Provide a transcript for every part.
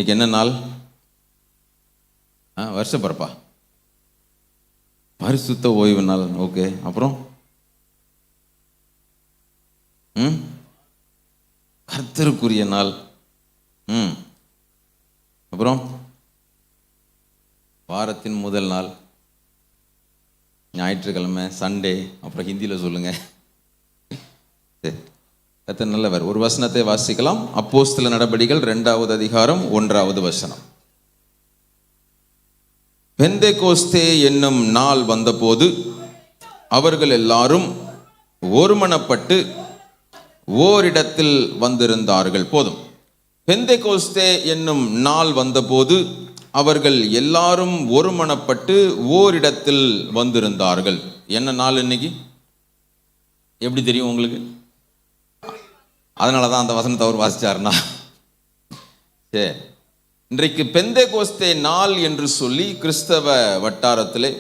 இன்னைக்கு என்ன நாள்? வருஷப்பிறப்பா? பரிசுத்த ஓய்வு நாள். ஓகே. அப்புறம் கர்த்தருக்குரிய நாள். அப்புறம் வாரத்தின் முதல் நாள் ஞாயிற்றுக்கிழமை, சண்டே. அப்புறம் ஹிந்தியில் சொல்லுங்க. கர்த்தர் நல்லவர். ஒரு வசனத்தை வாசிக்கலாம். அப்போஸ்தல நடபடிகள் 2வது அதிகாரம் 1வது வசனம். பெந்தெகோஸ்தே என்னும் நாள் வந்தபோது அவர்கள் எல்லாரும் ஒருமனப்பட்டு ஓரிடத்தில் வந்திருந்தார்கள். போதும். பெந்தெகோஸ்தே என்னும் நாள் வந்தபோது அவர்கள் எல்லாரும் ஒருமனப்பட்டு ஓரிடத்தில் வந்திருந்தார்கள். என்ன நாள் இன்னைக்கு? எப்படி தெரியும் உங்களுக்கு? அதனால தான் அந்த வசனத்தை அவர் வாசிச்சாருன்னா. சரி, இன்றைக்கு பெந்தெகோஸ்தே நாள் என்று சொல்லி கிறிஸ்தவ வட்டாரத்திலே,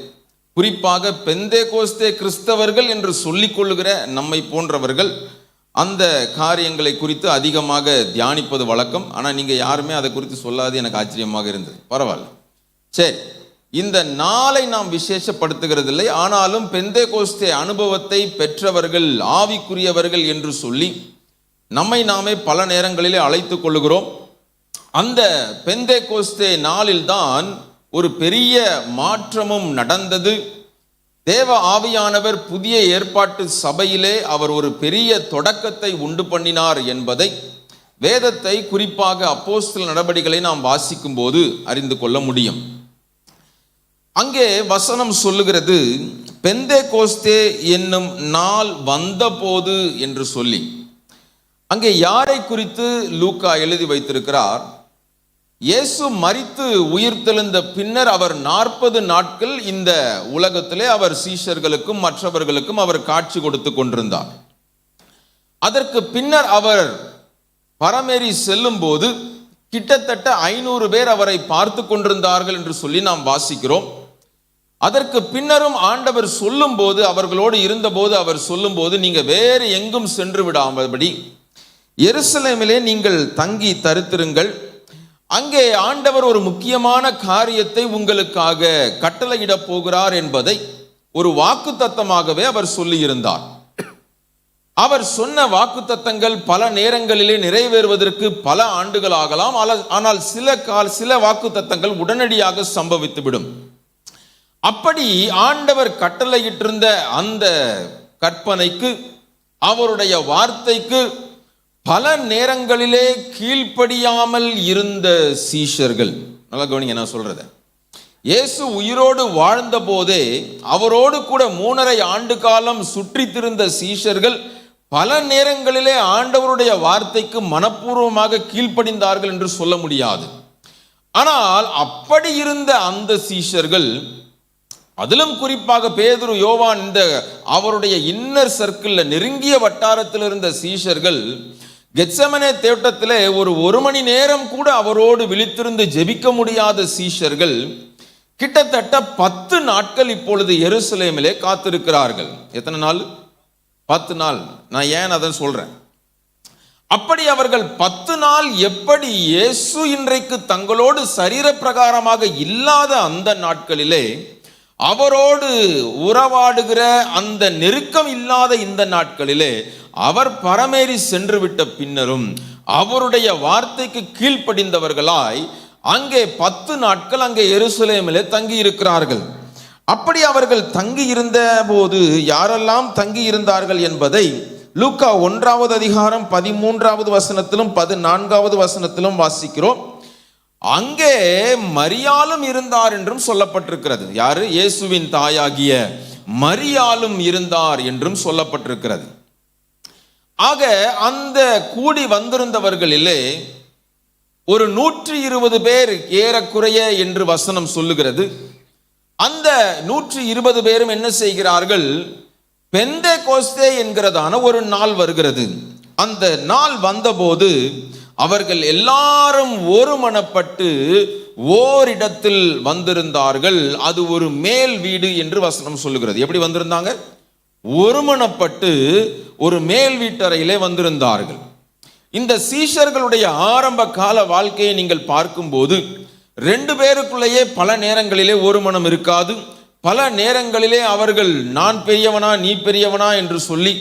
குறிப்பாக பெந்தெகோஸ்தே கிறிஸ்தவர்கள் என்று சொல்லிக் கொள்ளுகிற நம்மை போன்றவர்கள் அந்த காரியங்களை குறித்து அதிகமாக தியானிப்பது வழக்கம். ஆனால் நீங்கள் யாருமே அதை குறித்து சொல்லாது எனக்கு ஆச்சரியமாக இருந்தது. பரவாயில்ல. சரி, இந்த நாளை நாம் விசேஷப்படுத்துகிறதில்லை. ஆனாலும் பெந்தெகோஸ்தே அனுபவத்தை பெற்றவர்கள், ஆவிக்குரியவர்கள் என்று சொல்லி நம்மை நாமே பல நேரங்களிலே அழைத்து கொள்ளுகிறோம். அந்த பெந்தெகோஸ்தே நாளில்தான் ஒரு பெரிய மாற்றமும் நடந்தது. தேவ ஆவியானவர் புதிய ஏற்பாட்டு சபையிலே அவர் ஒரு பெரிய தொடக்கத்தை உண்டு பண்ணினார் என்பதை வேதத்தை, குறிப்பாக அப்போஸ்தல நடபடிகளை நாம் வாசிக்கும் போது அறிந்து கொள்ள முடியும். அங்கே வசனம் சொல்லுகிறது, பெந்தெகோஸ்தே என்னும் நாள் வந்தபோது என்று சொல்லி. அங்கே யாரை குறித்து லூக்கா எழுதி வைத்திருக்கிறார்? இயேசு மரித்து உயிர்த்தெழுந்த பின்னர் அவர் 40 நாட்கள் இந்த உலகத்திலே அவர் சீஷர்களுக்கும் மற்றவர்களுக்கும் அவர் காட்சி கொடுத்து கொண்டிருந்தார். அதற்கு பின்னர் அவர் பரமேறி செல்லும் போது கிட்டத்தட்ட 500 பேர் அவரை பார்த்து கொண்டிருந்தார்கள் என்று சொல்லி நாம் வாசிக்கிறோம். அதற்கு பின்னரும் ஆண்டவர் சொல்லும் போது, அவர்களோடு இருந்தபோது அவர் சொல்லும் போது, நீங்க வேறு எங்கும் சென்று விடாமபடி எருசலேமிலே நீங்கள் தங்கி தரித்திருங்கள். அங்கே ஆண்டவர் ஒரு முக்கியமான காரியத்தை உங்களுக்காக கட்டளையிட போகிறார் என்பதை ஒரு வாக்குத்தத்தமாகவே அவர் சொல்லியிருந்தார். அவர் சொன்ன வாக்குத்தத்தங்கள் பல நேரங்களிலே நிறைவேறுவதற்கு பல ஆண்டுகள் ஆகலாம். ஆனால் சில வாக்குத்தத்தங்கள் உடனடியாக சம்பவித்துவிடும். அப்படி ஆண்டவர் கட்டளையிட்டிருந்த அந்த கற்பனைக்கு, அவருடைய வார்த்தைக்கு பல நேரங்களிலே கீழ்ப்படியாமல் இருந்த சீஷர்கள், நல்லா கவனிங்க என்ன சொல்றத, இயேசு உயிரோடு வாழ்ந்த போதே அவரோடு கூட 3.5 ஆண்டு காலம் சுற்றித்திருந்த சீஷர்கள் பல நேரங்களிலே ஆண்டவருடைய வார்த்தைக்கு மனப்பூர்வமாக கீழ்ப்படிந்தார்கள் என்று சொல்ல முடியாது. ஆனால் அப்படி இருந்த அந்த சீஷர்கள், அதிலும் குறிப்பாக பேதுரு, யோவான், இந்த அவருடைய இன்னர் சர்க்கிள்ல நெருங்கிய வட்டாரத்தில் இருந்த சீஷர்கள் கெத்செமனே தோட்டத்திலே ஒரு மணி நேரம் கூட அவரோடு விழித்திருந்து ஜெபிக்க முடியாத சீஷர்கள் கிட்டத்தட்ட 10 நாட்கள் இப்பொழுது எருசலேமிலே காத்திருக்கிறார்கள். எத்தனை நாள்? 10 நாள். நான் ஏன் அதை சொல்றேன்? அப்படி அவர்கள் 10 நாள் எப்படி இயேசு இன்றைக்கு தங்களோடு சரீர பிரகாரமாக இல்லாத அந்த நாட்களிலே அவரோடு உறவாடுகிற அந்த நெருக்கம் இல்லாத இந்த நாட்களிலே அவர் பரமேறி சென்று விட்ட பின்னரும் அவருடைய வார்த்தைக்கு கீழ்ப்படிந்தவர்களாய் அங்கே 10 நாட்கள் அங்கே எருசலேமிலே தங்கி இருக்கிறார்கள். அப்படி அவர்கள் தங்கி இருந்த போது யாரெல்லாம் தங்கி இருந்தார்கள் என்பதை லூக்கா 1வது அதிகாரம் 13வது வசனத்திலும் 14வது வசனத்திலும் வாசிக்கிறோம். அங்கே மரியாளும் இருந்தார் என்றும் சொல்லப்பட்டிருக்கிறது. யாரு? இயேசுவின் தாயாகிய மரியாளும் இருந்தார் என்றும் சொல்லப்பட்டிருக்கிறது. ஆக அந்த கூடி வந்திருந்தவர்களிலே ஒரு 120 பேர் ஏறக்குறைய என்று வசனம் சொல்லுகிறது. அந்த 120 பேரும் என்ன செய்கிறார்கள்? பெந்தெகோஸ்தே என்கிறதான ஒரு நாள் வருகிறது. அந்த நாள் வந்தபோது அவர்கள் எல்லாரும் ஒருமனப்பட்டு ஓரிடத்தில் வந்திருந்தார்கள். அது ஒரு மேல் வீடு என்று வசனம் சொல்லுகிறது. எப்படி வந்திருந்தாங்க? ஒருமனப்பட்டு ஒரு மேல் வீட்டறையிலே வந்திருந்தார்கள். இந்த சீஷர்களுடைய ஆரம்ப கால வாழ்க்கையை நீங்கள் பார்க்கும்போது 2 பேருக்குள்ளேயே பல நேரங்களிலே ஒரு மனம் இருக்காது. பல நேரங்களிலே அவர்கள் நான் பெரியவனா நீ பெரியவனா என்று சொல்லி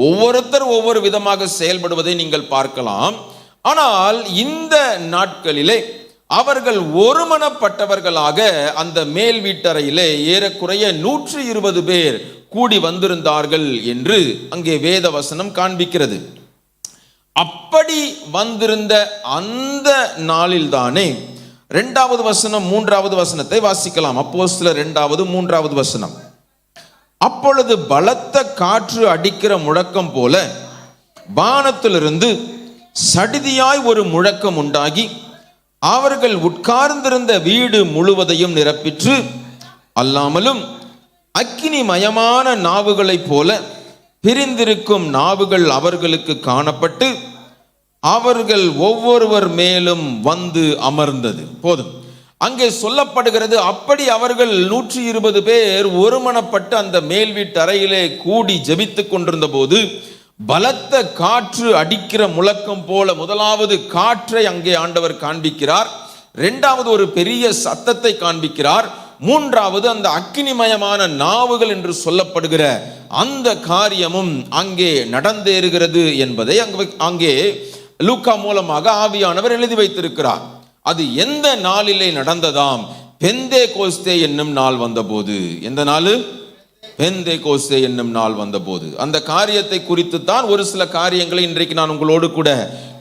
ஒவ்வொருத்தர் ஒவ்வொரு விதமாக செயல்படுவதை நீங்கள் பார்க்கலாம். ஆனால் இந்த நாட்களிலே அவர்கள் ஒருமனப்பட்டவர்களாக அந்த மேல் வீட்டறையிலே ஏறக்குறைய 120 பேர் கூடி வந்திருந்தார்கள் என்று அங்கே வேத வசனம் காண்பிக்கிறது. அப்படி வந்திருந்த அந்த நாளில்தானே 2வது வசனம் 3வது வசனத்தை வாசிக்கலாம். அப்போஸ்தலர் 2 3வது வசனம். அப்பொழுது பலத்த காற்று அடிக்கிற முழக்கம் போல வானத்திலிருந்து சடிதியாய் ஒரு முழக்கம் உண்டாகி அவர்கள் உட்கார்ந்திருந்த வீடு முழுவதையும் நிரப்பிற்று. அல்லாமலும் அக்கினிமயமான நாவுகளைப் போல பிரிந்திருக்கும் நாவுகள் அவர்களுக்கு காணப்பட்டு அவர்கள் ஒவ்வொருவர் மேலும் வந்து அமர்ந்தது. போதும். அங்கே சொல்லப்படுகிறது, அப்படி அவர்கள் 120 பேர் ஒருமனப்பட்டு அந்த மேல் வீட்டறையிலே கூடி ஜெபித்துக் கொண்டிருந்த போது பலத்த காற்று அடிக்கிற முழக்கம் போல முதலாவது காற்றை அங்கே ஆண்டவர் காண்பிக்கிறார். 2வது ஒரு பெரிய சத்தத்தை காண்பிக்கிறார். 3வது அந்த அக்கினிமயமான நாவுகள் என்று சொல்லப்படுகிற அந்த காரியமும் அங்கே நடந்தேறுகிறது என்பதை அங்கே லூக்கா மூலமாக ஆவியானவர் எழுதி வைத்திருக்கிறார். அது எந்த நாளிலே நடந்ததாம்? பெந்தேகோஸ்தே என்னும் நாள் வந்தபோது. எந்த நாள்? பெந்தேகோஸ்தே என்னும் நாள் வந்தபோது. அந்த காரியத்தை குறித்து தான் ஒரு சில காரியங்களை இன்றைக்கு நான் உங்களோடு கூட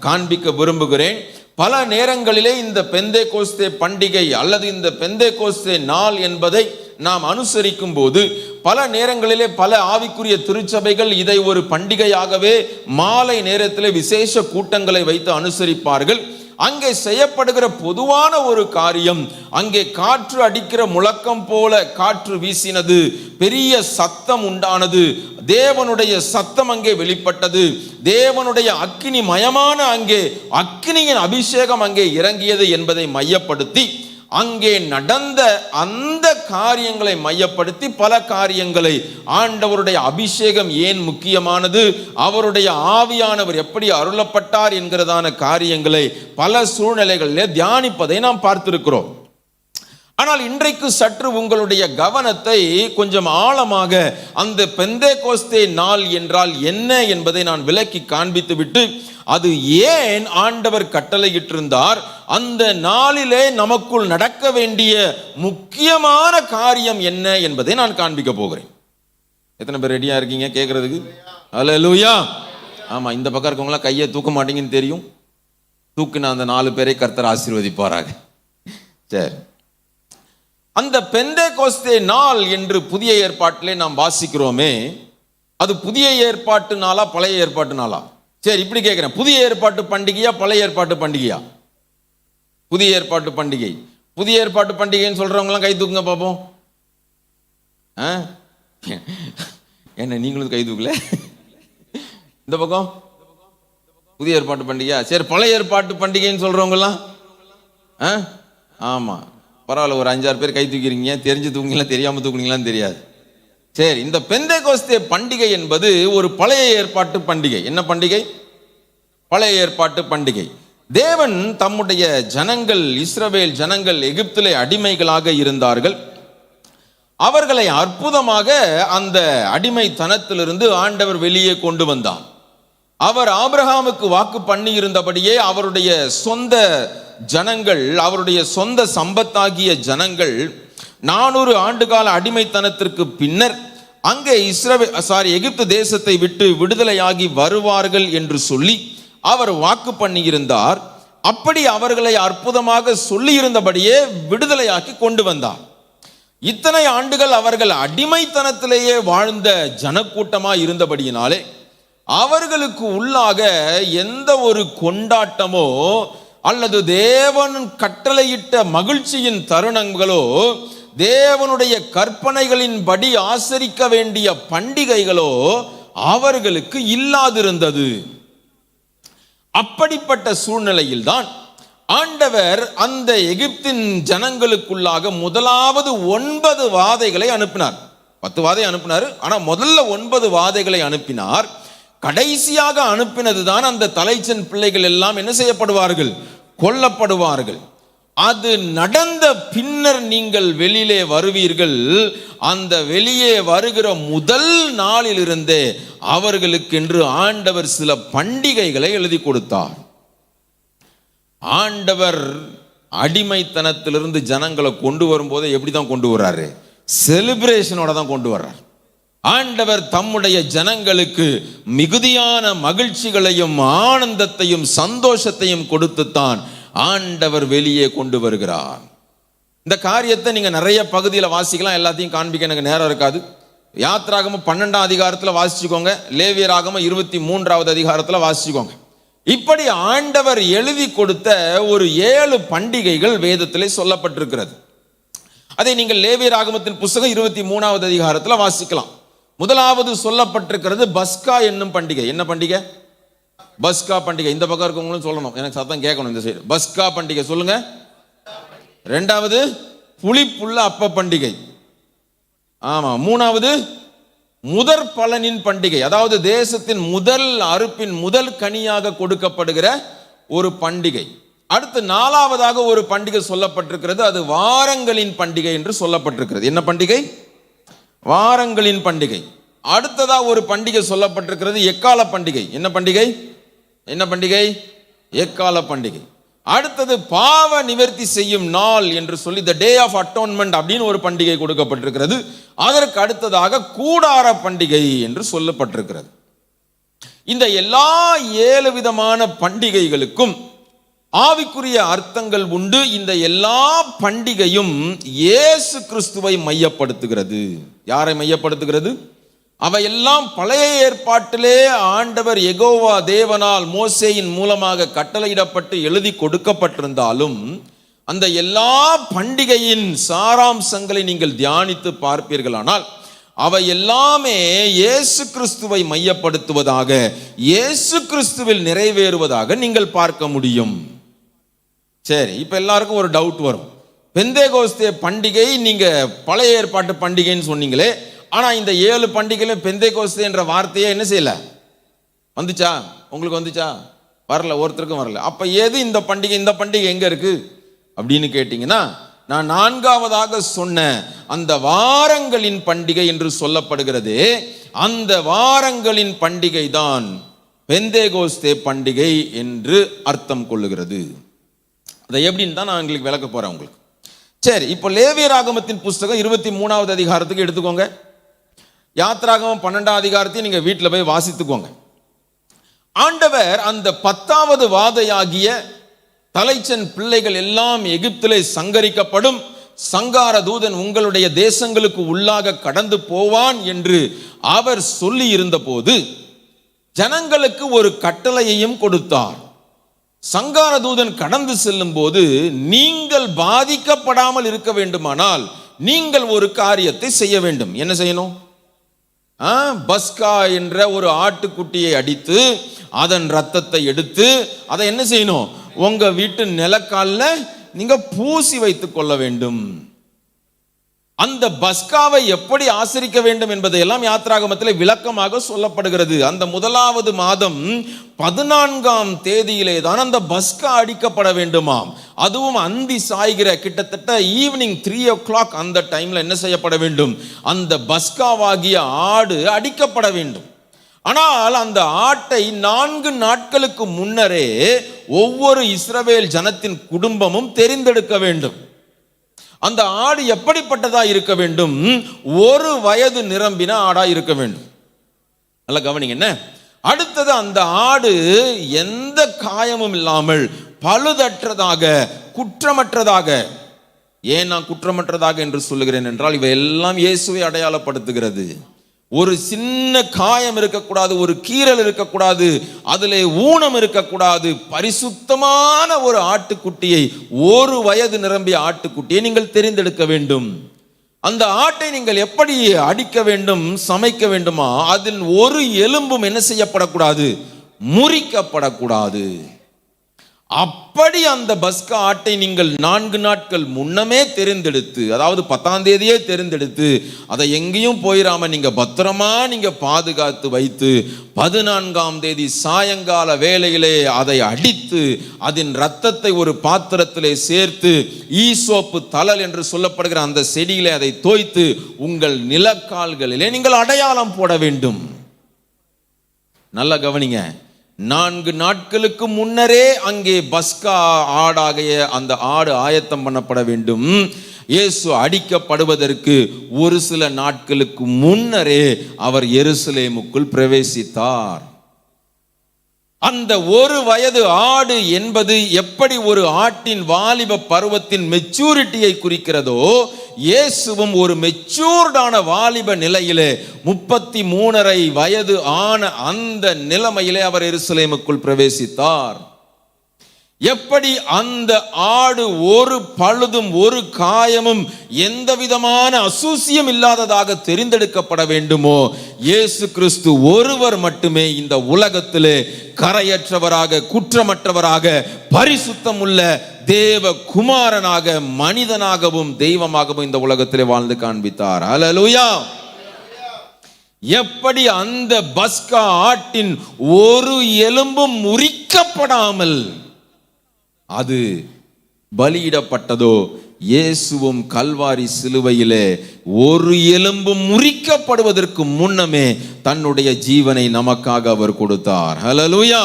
காண்பிக்க விரும்புகிறேன். பல நேரங்களிலே இந்த பெந்தேகோஸ்தே பண்டிகை அல்லது இந்த பெந்தேகோஸ்தே நாள் என்பதை நாம் அனுசரிக்கும் போது பல நேரங்களிலே பல ஆவிக்குரிய திருச்சபைகள் இதை ஒரு பண்டிகையாகவே மாலை நேரத்தில் விசேஷ கூட்டங்களை வைத்து அனுசரிப்பார்கள். அங்கே செய்யப்படுகிற பொதுவான ஒரு காரியம், அங்கே காற்று அடிக்கிற முழக்கம் போல காற்று வீசினது, பெரிய சத்தம் உண்டானது, தேவனுடைய சத்தம் அங்கே வெளிப்பட்டது, தேவனுடைய அக்கினி மயமான அங்கே அக்கினியின் அபிஷேகம் அங்கே இறங்கியது என்பதை மையப்படுத்தி அங்கே நடந்த அந்த காரியங்களை மையப்படுத்தி பல காரியங்களை, ஆண்டவருடைய அபிஷேகம் ஏன் முக்கியமானது, அவருடைய ஆவியானவர் எப்படி அருளப்பட்டார் என்கிறதான காரியங்களை பல சூழ்நிலைகளிலே தியானிப்பதை நாம் பார்த்திருக்கிறோம். ஆனால் இன்றைக்கு சற்று உங்களுடைய கவனத்தை கொஞ்சம் ஆழமாக அந்த பெந்தேகோஸ்தே நாள் என்றால் என்ன என்பதை நான் விளக்கி காண்பித்து விட்டு அது ஏன் ஆண்டவர் கட்டளையிட்டிருந்தார், அந்த நாளிலே நமக்குள் நடக்க வேண்டிய முக்கியமான காரியம் என்ன என்பதை நான் காண்பிக்க போகிறேன். எத்தனை பேர் ரெடியா இருக்கீங்க கேட்கறதுக்கு? அல்லேலூயா. ஆமா, இந்த பக்கம் இருக்கவங்களாம் கையை தூக்க மாட்டீங்கன்னு தெரியும். தூக்கின அந்த 4 பேரை கர்த்தர் ஆசீர்வதிப்பாராக. சரி, அந்த பெந்தேகோஸ்தே நாள் என்று புதிய ஏற்பாட்டிலே நாம் வாசிக்கிறோமே, அது புதிய ஏற்பாட்டு நாளா பழைய ஏற்பாட்டு நாளா? சரி, இப்படி கேட்கிறேன், புதிய ஏற்பாட்டு பண்டிகையா பழைய ஏற்பாட்டு பண்டிகையா? புதிய ஏற்பாட்டு பண்டிகை. புதிய ஏற்பாட்டு பண்டிகைன்னு சொல்றவங்களாம் கை தூக்குங்க பார்ப்போம். என்ன நீங்களும் கை தூக்கல? இந்த பக்கம் புதிய ஏற்பாட்டு பண்டிகையா? சரி, பழைய ஏற்பாட்டு பண்டிகைன்னு சொல்றவங்கலாம் ஆமா, பரவாயில்ல, ஒரு 5-6 பேர் கை தூக்கிறீங்க. தெரிஞ்சு தூக்குங்களா தெரியாம தூக்குனீங்களான்னு தெரியாது. சரி, இந்த பெந்தேகோஸ்தே பண்டிகை என்பது ஒரு பழைய ஏற்பாட்டு பண்டிகை. என்ன பண்டிகை? பழைய ஏற்பாட்டு பண்டிகை. தேவன் தம்முடைய ஜனங்கள், இஸ்ரவேல் ஜனங்கள் எகிப்திலே அடிமைகளாக இருந்தார்கள். அவர்களை அற்புதமாக அந்த அடிமைத்தனத்திலிருந்து ஆண்டவர் வெளியே கொண்டு வந்தார். அவர் ஆபிரகாமுக்கு வாக்கு பண்ணி இருந்தபடியே அவருடைய சொந்த ஜனங்கள், அவருடைய சொந்த சம்பத்தாகிய ஜனங்கள் 400 ஆண்டுகால அடிமைத்தனத்திற்கு பின்னர் அங்கே எகிப்து தேசத்தை விட்டு விடுதலையாகி வருவார்கள் என்று சொல்லி அவர் வாக்கு பண்ணியிருந்தார். அப்படி அவர்களை அற்புதமாக சொல்லி இருந்தபடியே விடுதலையாக்கி கொண்டு வந்தார். இத்தனை ஆண்டுகள் அவர்கள் அடிமைத்தனத்திலேயே வாழ்ந்த ஜனக்கூட்டமாக இருந்தபடியினாலே அவர்களுக்கு உள்ளாக எந்த ஒரு கொண்டாட்டமோ அல்லது தேவன் கட்டளையிட்ட மகிழ்ச்சியின் தருணங்களோ, தேவனுடைய கற்பனைகளின்படி ஆசரிக்க வேண்டிய பண்டிகைகளோ அவர்களுக்கு இல்லாதிருந்தது. அப்படிப்பட்ட சூழ்நிலையில் தான் ஆண்டவர் அந்த எகிப்தின் ஜனங்களுக்குள்ளாக முதலாவது 9 வாதைகளை அனுப்பினார். 10 வாதை அனுப்பினார், ஆனா முதல்ல 9 வாதைகளை அனுப்பினார். கடைசியாக அனுப்பினதுதான் அந்த தலைச்சன் பிள்ளைகள் எல்லாம் என்ன செய்யப்படுவார்கள்? கொல்லப்படுவார்கள். அது நடந்த பின்னர் நீங்கள் வெளியிலே வருவீர்கள். அந்த வெளியே வருகிற முதல் நாளிலிருந்தே அவர்களுக்கென்று ஆண்டவர் சில பண்டிகைகளை எழுதி கொடுத்தார். ஆண்டவர் அடிமைத்தனத்திலிருந்து ஜனங்களை கொண்டு வரும்போது எப்படி தான் கொண்டு வர்றாரு? செலிப்ரேஷனோட தான் கொண்டு வர்றார். ஆண்டவர் தம்முடைய ஜனங்களுக்கு மிகுதியான மகிழ்ச்சிகளையும் ஆனந்தத்தையும் சந்தோஷத்தையும் கொடுத்துத்தான் ஆண்டவர் வெளியே கொண்டு வருகிறார். இந்த காரியத்தை நீங்க நிறைய பகுதியில் வாசிக்கலாம், எல்லாத்தையும் காண்பிக்க எனக்கு நேரம் இருக்காது. யாத்ராகமம் 12ஆம் அதிகாரத்தில் வாசிச்சுக்கோங்க, லேவியராகமம் 23வது அதிகாரத்தில் வாசிச்சுக்கோங்க. இப்படி ஆண்டவர் எழுதி கொடுத்த ஒரு 7 பண்டிகைகள் வேதத்திலே சொல்லப்பட்டிருக்கிறது. அதை நீங்கள் லேவியராகமத்தின் புத்தகம் 23வது அதிகாரத்தில் வாசிக்கலாம். முதலாவது சொல்லப்பட்டிருக்கிறது பஸ்கா என்னும் பண்டிகை. என்ன பண்டிகை? பஸ்கா பண்டிகை. இந்த பக்கம் இருக்கவங்களும் சொல்லணும், எனக்கு சத்தம் கேட்கணும் இந்த சைடு. பஸ்கா பண்டிகை சொல்லுங்க. ரெண்டாவது புளிப்புள்ள அப்ப பண்டிகை. ஆமா. மூணாவது முதற் பலனின் பண்டிகை, அதாவது தேசத்தின் முதல் அறுப்பின் முதல் கனியாக கொடுக்கப்படுகிற ஒரு பண்டிகை. அடுத்து 4வதாக ஒரு பண்டிகை சொல்லப்பட்டிருக்கிறது, அது வாரங்களின் பண்டிகை என்று சொல்லப்பட்டிருக்கிறது. என்ன பண்டிகை? வாரங்களின் பண்டிகை. அடுத்ததா ஒரு பண்டிகை சொல்லப்பட்டிருக்கிறது, எக்கால பண்டிகை. என்ன பண்டிகை? என்ன பண்டிகை? எக்கால பண்டிகை. அடுத்தது பாவ நிவர்த்தி செய்யும் நாள் என்று சொல்லி த டே ஆஃப் அட்டோன்மெண்ட் அப்படின்னு ஒரு பண்டிகை கொடுக்கப்பட்டிருக்கிறது. அதற்கு அடுத்ததாக கூடார பண்டிகை என்று சொல்லப்பட்டிருக்கிறது. இந்த எல்லா 7 விதமான பண்டிகைகளுக்கும் ஆவிக்குரிய அர்த்தங்கள் உண்டு. இந்த எல்லா பண்டிகையும் இயேசு கிறிஸ்துவை மையப்படுத்துகிறது. யாரை மையப்படுத்துகிறது? அவையெல்லாம் பழைய ஏற்பாட்டிலே ஆண்டவர் யெகோவா தேவனால் மோசேயின் மூலமாக கட்டளையிடப்பட்டு எழுதி கொடுக்கப்பட்டிருந்தாலும் அந்த எல்லா பண்டிகையின் சாராம்சங்களை நீங்கள் தியானித்து பார்ப்பீர்களானால் அவை எல்லாமே இயேசு கிறிஸ்துவை மையப்படுத்துவதாக, இயேசு கிறிஸ்துவில் நிறைவேறுவதாக நீங்கள் பார்க்க முடியும். சரி, இப்ப எல்லாருக்கும் ஒரு டவுட் வரும். பெந்தேகோஸ்தே பண்டிகை நீங்க பழைய ஏற்பாட்டு பண்டிகைன்னு சொன்னீங்களே, ஆனா இந்த 7 பண்டிகையிலும் பெந்தேகோஸ்தே என்ற வார்த்தையே என்ன செய்யல? வந்துச்சா? உங்களுக்கு வந்துச்சா? வரல, ஒருத்தருக்கும் வரல. அப்ப எது இந்த பண்டிகை? இந்த பண்டிகை எங்க இருக்கு அப்படின்னு கேட்டீங்கன்னா, நான் 4வதாக சொன்ன அந்த வாரங்களின் பண்டிகை என்று சொல்லப்படுகிறது, அந்த வாரங்களின் பண்டிகை தான் பெந்தேகோஸ்தே பண்டிகை என்று அர்த்தம் கொள்ளுகிறது. அதை எப்படின்னு தான் நான் உங்களுக்கு விளக்க போறேன் உங்களுக்கு. சரி, இப்போ லேவியராகமத்தின் புஸ்தகம் 23வது அதிகாரத்துக்கு எடுத்துக்கோங்க. யாத்ராகமம் 12ஆம் அதிகாரத்தையும் நீங்க வீட்டில் போய் வாசித்துக்கோங்க. ஆண்டவர் அந்த 10வது வாதையாகிய தலைச்சன் பிள்ளைகள் எல்லாம் எகிப்திலே சங்கரிக்கப்படும், சங்கார தூதன் உங்களுடைய தேசங்களுக்கு உள்ளாக கடந்து போவான் என்று அவர் சொல்லி இருந்த போது ஜனங்களுக்கு ஒரு கட்டளையையும் கொடுத்தார். சங்கார தூதன் கடந்து செல்லும் போது நீங்கள் பாதிக்கப்படாமல் இருக்க வேண்டுமானால் நீங்கள் ஒரு காரியத்தை செய்ய வேண்டும். என்ன செய்யணும்? பஸ்கா என்ற ஒரு ஆட்டுக்குட்டியை அடித்து அதன் ரத்தத்தை எடுத்து அதை என்ன செய்யணும்? உங்க வீட்டு நிலக்காலில் நீங்க பூசி வைத்துக் கொள்ள வேண்டும். அந்த பஸ்காவை எப்படி ஆசரிக்க வேண்டும் என்பதையெல்லாம் யாத்ராகமத்தில் விளக்கமாக சொல்லப்படுகிறது. அந்த முதலாவது மாதம் 14ஆம் தேதியிலே தான் அந்த பஸ்கா அடிக்கப்பட வேண்டுமாம். அதுவும் அந்தி சாய்கிற கிட்டத்தட்ட ஈவினிங் 3 o'clock அந்த டைம்ல என்ன செய்யப்பட வேண்டும்? அந்த பஸ்காவாகிய ஆடு அடிக்கப்பட வேண்டும். ஆனால் அந்த ஆட்டை 4 நாட்களுக்கு முன்னரே ஒவ்வொரு இஸ்ரவேல் ஜனத்தின் குடும்பமும் தெரிந்தெடுக்க வேண்டும். அந்த ஆடு எப்படிப்பட்டதா இருக்க வேண்டும்? 1 வயது நிரம்பின ஆடா இருக்க வேண்டும். நல்லா கவனிங்க. என்ன அடுத்தது? அந்த ஆடு எந்த காயமும் இல்லாமல் பழுதற்றதாக, குற்றமற்றதாக. ஏன் நான் குற்றமற்றதாக என்று சொல்லுகிறேன் என்றால் இவை எல்லாம் இயேசுவை அடையாளப்படுத்துகிறது. ஒரு சின்ன காயம் இருக்கக்கூடாது, ஒரு கீறல் இருக்கக்கூடாது, அதிலே ஊனம் இருக்கக்கூடாது. பரிசுத்தமான ஒரு ஆட்டுக்குட்டியை, 1 வயது நிரம்பிய ஆட்டுக்குட்டியை நீங்கள் தெரிந்தெடுக்க வேண்டும். அந்த ஆட்டை நீங்கள் எப்படி அடிக்க வேண்டும், சமைக்க வேண்டுமா? அதில் ஒரு எலும்பும் என்ன செய்யப்படக்கூடாது? முறிக்கப்படக்கூடாது. அப்படி அந்த பஸ்கா ஆட்டை நீங்கள் 4 நாட்கள் முன்னமே தெரிந்தெடுத்து, அதாவது 10ஆம் தேதியே தெரிந்தெடுத்து, அதை எங்கேயும் போயிடாம நீங்க பத்திரமா நீங்க பாதுகாத்து வைத்து 14ஆம் தேதி சாயங்கால வேளையிலே அதை அடித்து அதன் இரத்தத்தை ஒரு பாத்திரத்திலே சேர்த்து ஈசோப்பு தழல் என்று சொல்லப்படுகிற அந்த செடியிலே அதை தோய்த்து உங்கள் நிலக்கால்களிலே நீங்கள் அடையாளம் போட வேண்டும். நல்லா கவனிங்க. 4 நாட்களுக்கு முன்னரே அங்கே பஸ்கா ஆடாகிய அந்த ஆடு ஆயத்தம் பண்ணப்பட வேண்டும். இயேசு அடிக்கப்படுவதற்கு ஒரு சில நாட்களுக்கு முன்னரே அவர் எருசலேமுக்குள் பிரவேசித்தார். அந்த 1 வயது ஆடு என்பது எப்படி ஒரு ஆட்டின் வாலிப பருவத்தின் மெச்சூரிட்டியை குறிக்கிறதோ, இயேசுவும் ஒரு மெச்சூர்டான வாலிப நிலையிலே 33.5 வயது ஆன அந்த நிலைமையிலே அவர் எருசலேமுக்குள் பிரவேசித்தார். எப்படி அந்த ஆடு ஒரு பழுதும் ஒரு காயமும் எந்த விதமான அசூசியம் இல்லாததாக தெரிந்தெடுக்கப்பட வேண்டுமோ, இயேசு கிறிஸ்து ஒருவர் மட்டுமே இந்த உலகத்திலே கரையற்றவராக, குற்றமற்றவராக, பரிசுத்தம் உள்ள தேவ குமாரனாக, மனிதனாகவும் தெய்வமாகவும் இந்த உலகத்திலே வாழ்ந்து காண்பித்தார். ஹல்லேலூயா. எப்படி அந்த பஸ்கா ஆட்டின் ஒரு எலும்பும் முறிக்கப்படாமல் அது பலியிடப்பட்டதோ, இயேசுவும் கல்வாரி சிலுவையிலே ஒரு எலும்பு முறிக்கப்படுவதற்கு முன்னமே தன்னுடைய ஜீவனை நமக்காக அவர் கொடுத்தார். ஹல்லேலூயா.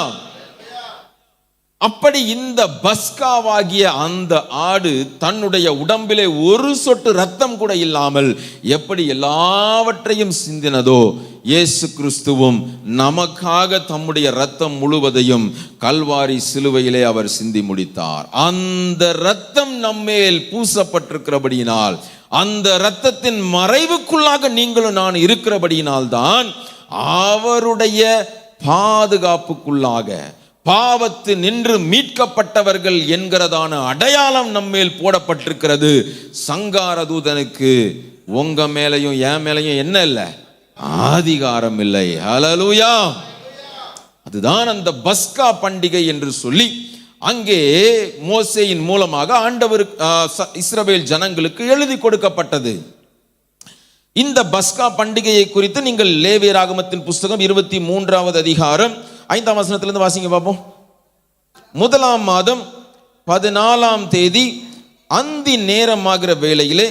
அப்படி இந்த பஸ்காவாகிய அந்த ஆடு தன்னுடைய உடம்பிலே ஒரு சொட்டு ரத்தம் கூட இல்லாமல் எப்படி எல்லாவற்றையும் சிந்தினதோ, இயேசு கிறிஸ்துவும் நமக்காக தம்முடைய ரத்தம் முழுவதையும் கல்வாரி சிலுவையிலே அவர் சிந்தி முடித்தார். அந்த ரத்தம் நம்மேல் பூசப்பட்டிருக்கிறபடியினால், அந்த இரத்தத்தின் மறைவுக்குள்ளாக நீங்களும் நான் இருக்கிறபடியினால் தான் அவருடைய பாதுகாப்புக்குள்ளாக பாவத்து நின்று மீட்கப்பட்டவர்கள் என்கிறதான அடையாளம் நம்மேல் போடப்பட்டிருக்கிறது. சங்கார தூதனுக்கு உங்க மேலையும் என் மேலையும் என்ன இல்லை? அதிகாரம் இல்லை. ஹல்லேலூயா. அதுதான் அந்த பஸ்கா பண்டிகை என்று சொல்லி அங்கே மோசேயின் மூலமாக ஆண்டவர் இஸ்ரவேல் ஜனங்களுக்கு எழுதி கொடுக்கப்பட்டது. இந்த பஸ்கா பண்டிகையை குறித்து நீங்கள் லேவியராகமத்தின் புஸ்தகம் 23வது அதிகாரம் 5ஆம் வசனத்திலிருந்து வாசிங்க பார்ப்போம். 1ஆம் மாதம் 14ஆம் தேதி அந்தி நேரமாகிற வேளையிலே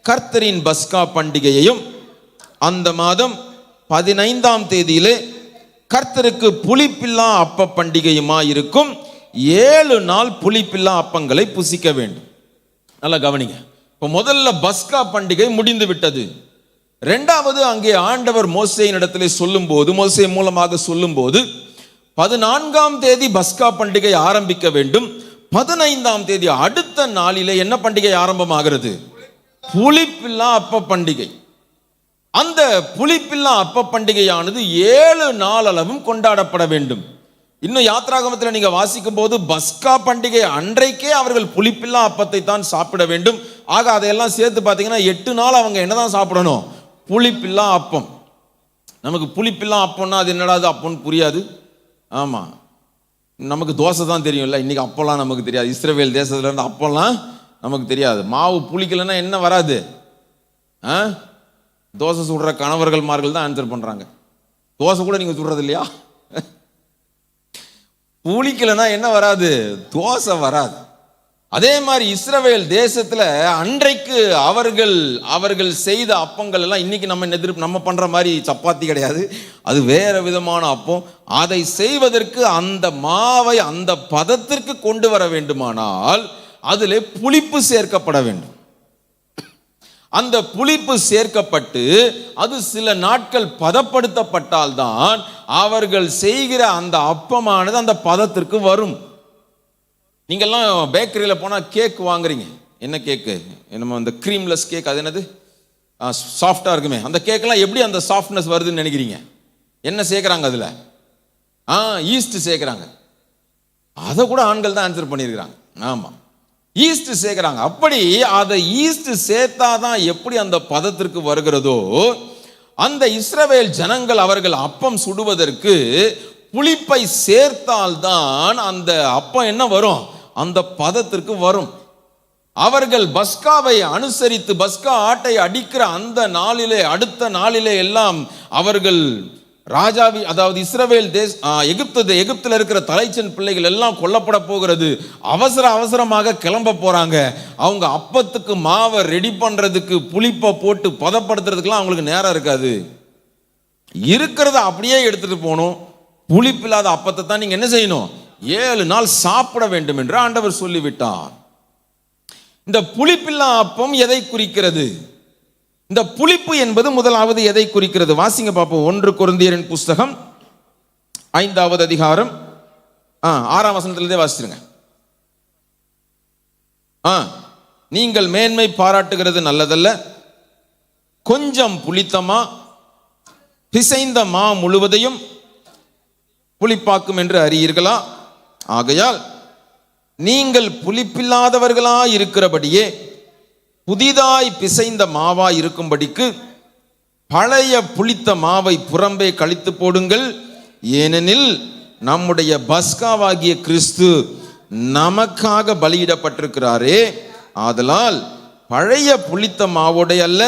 கர்த்தரின் பஸ்கா பண்டிகையையும், அந்த மாதம் 15ஆம் தேதியிலே கர்த்தருக்கு புளிப்பில்லா அப்ப பண்டிகையுமா இருக்கும். 7 நாள் புளிப்பில்லா அப்பங்களை புசிக்க வேண்டும். நல்லா கவனிங்க. இப்போ முதல்ல பஸ்கா பண்டிகை முடிந்து விட்டது. 2வது அங்கே ஆண்டவர் மோசேயின் இடத்திலே சொல்லும்போது, மோசே மூலமாக சொல்லும்போது 14ஆம் தேதி பஸ்கா பண்டிகை ஆரம்பிக்க வேண்டும். 15ஆம் தேதி அடுத்த நாளிலே என்ன பண்டிகை ஆரம்பமாகிறது? புளிப்பில்லா அப்ப பண்டிகை. அந்த புளிப்பில்லா அப்ப பண்டிகையானது 7 நாள் அளவும் கொண்டாடப்பட வேண்டும். இன்னும் யாத்ராகமத்தில் நீங்க வாசிக்கும் போது பஸ்கா பண்டிகை அன்றைக்கே அவர்கள் புளிப்பில்லா அப்பத்தை தான் சாப்பிட வேண்டும். ஆக அதையெல்லாம் சேர்த்து பார்த்தீங்கன்னா 8 நாள் அவங்க என்னதான் சாப்பிடணும்? புளிப்பில்லா அப்பம். நமக்கு புளிப்பில்லா அப்பம்னா அது என்னடா அது அப்பம்னு புரியாது. ஆமாம், நமக்கு தோசை தான் தெரியும்ல. இன்றைக்கி அப்போல்லாம் நமக்கு தெரியாது. இஸ்ரவேல் தேசத்துல இருந்து அப்போல்லாம் நமக்கு தெரியாது. மாவு புளிக்கலைன்னா என்ன வராது? தோசை சுடுற கணவர்கள்மார்கள் தான் ஆன்சர் பண்ணுறாங்க. தோசை கூட நீங்கள் சுடுறது இல்லையா? புளிக்கலைன்னா என்ன வராது? தோசை வராது. அதே மாதிரி இஸ்ரவேல் தேசத்துல அன்றைக்கு அவர்கள் செய்த அப்பங்கள் எல்லாம் இன்னைக்கு நம்ம பண்ற மாதிரி சப்பாத்தி கிடையாது. அது வேற விதமான அப்பம். அதை செய்வதற்கு அந்த மாவை அந்த பதத்திற்கு கொண்டு வர வேண்டுமானால் அதிலே புளிப்பு சேர்க்கப்பட வேண்டும். அந்த புளிப்பு சேர்க்கப்பட்டு அது சில நாட்கள் பதப்படுத்தப்பட்டால்தான் அவர்கள் செய்கிற அந்த அப்பமானது அந்த பதத்திற்கு வரும். நீங்கள்லாம் பேக்கரியில் போனால் கேக் வாங்குறீங்க. என்ன கேக்கு? நம்ம அந்த க்ரீம்லெஸ் கேக், அது என்னது சாஃப்டாக இருக்குமே, அந்த கேக்கெல்லாம் எப்படி அந்த சாஃப்ட்னஸ் வருதுன்னு நினைக்கிறீங்க? என்ன சேர்க்குறாங்க அதில்? ஈஸ்ட் சேர்க்குறாங்க. அதை கூட ஆண்கள் தான் ஆன்சர் பண்ணியிருக்கிறாங்க. ஆமாம், ஈஸ்ட் சேர்க்குறாங்க. அப்படி அதை ஈஸ்ட் சேர்த்தாதான் எப்படி அந்த பதத்திற்கு வருகிறதோ, அந்த இஸ்ரவேல் ஜனங்கள் அவர்கள் அப்பம் சுடுவதற்கு புளிப்பை சேர்த்தால்தான் அந்த அப்பம் என்ன வரும், அந்த பதத்திற்கு வரும். அவர்கள் பஸ்காவை அனுசரித்து பஸ்கா ஆட்டை அடிக்கிற அந்த நாளிலே, அடுத்த நாளிலே எல்லாம் அவர்கள் ராஜாவி, அதாவது இஸ்ரவேல் எகிப்தில் இருக்கிற தலைச்சன் பிள்ளைகள் எல்லாம் கொல்லப்பட போகிறது. அவசரமாக கிளம்ப போறாங்க. அவங்க அப்பத்துக்கு மாவை ரெடி பண்றதுக்கு, புளிப்பை போட்டு பதப்படுத்துறதுக்குலாம் அவங்களுக்கு நேரம் இருக்காது. இருக்கிறத அப்படியே எடுத்துட்டு போகணும். புளிப்பில்லாத அப்பத்தை தான் நீங்க என்ன செய்யணும், 7 நாள் சாப்பிட வேண்டும் என்று ஆண்டவர் சொல்லிவிட்டார். இந்த புளிப்பில்லா அப்பம் எதை குறிக்கிறது? இந்த புளிப்பு என்பது முதலாவது எதை குறிக்கிறது? வாசிங்க பார்ப்போம். 1 கொரிந்தியரின் புஸ்தகம் 5வது அதிகாரம் 6ஆம் வசனத்திலிருந்தே வாசிச்சிருங்க. நீங்கள் மேன்மை பாராட்டுகிறது நல்லதல்ல, கொஞ்சம் புளித்தமா பிசைந்த மா முழுவதையும் புளிப்பாக்கும் என்று அறியீர்களா? ஆகையால் நீங்கள் புளிப்பில்லாதவர்களா இருக்கிறபடியே புதிதாய் பிசைந்த மாவாய் இருக்கும்படிக்கு பழைய புளித்த மாவை புறம்பே கழித்து போடுங்கள். ஏனெனில் நம்முடைய பஸ்காவாகிய கிறிஸ்து நமக்காக பலியிடப்பட்டிருக்கிறாரே. ஆதலால் பழைய புளித்த மாவோடே அல்ல,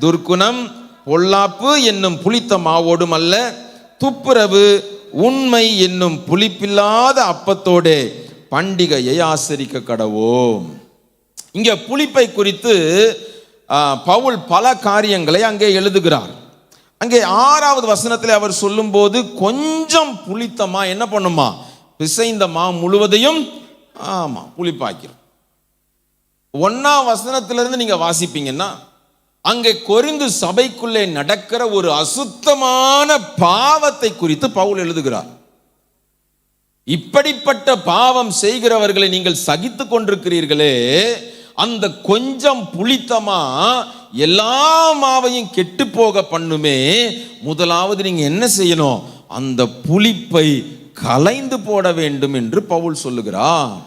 துர்க்குணம் பொல்லாப்பு என்னும் புளித்த மாவோடும் அல்ல, துப்புரவு உண்மை என்னும் புளிப்பில்லாத அப்பத்தோடே பண்டிகையை ஆசரிக்க கடவோம். இங்க புளிப்பை குறித்து பவுல் பல காரியங்களை அங்கே எழுதுகிறார். அங்கே 6வது வசனத்தில் அவர் சொல்லும் போது கொஞ்சம் புளித்தமா என்ன பண்ணுமா, பிசைந்த மா முழுவதையும் புளிப்பாக்கிறோம். 1ஆம் வசனத்திலிருந்து நீங்க வாசிப்பீங்கன்னா அங்கே கொரிந்து சபைக்குள்ளே நடக்கிற ஒரு அசுத்தமான பாவத்தை குறித்து பவுல் எழுதுகிறார். இப்படிப்பட்ட பாவம் செய்கிறவர்களை நீங்கள் சகித்து கொண்டிருக்கிறீர்களே, அந்த கொஞ்சம் புளித்தமா எல்லா மாவையும் கெட்டு போக பண்ணுமே. முதலாவது நீங்க என்ன செய்யணும், அந்த புளிப்பை கலைந்து போட வேண்டும் என்று பவுல் சொல்லுகிறார்.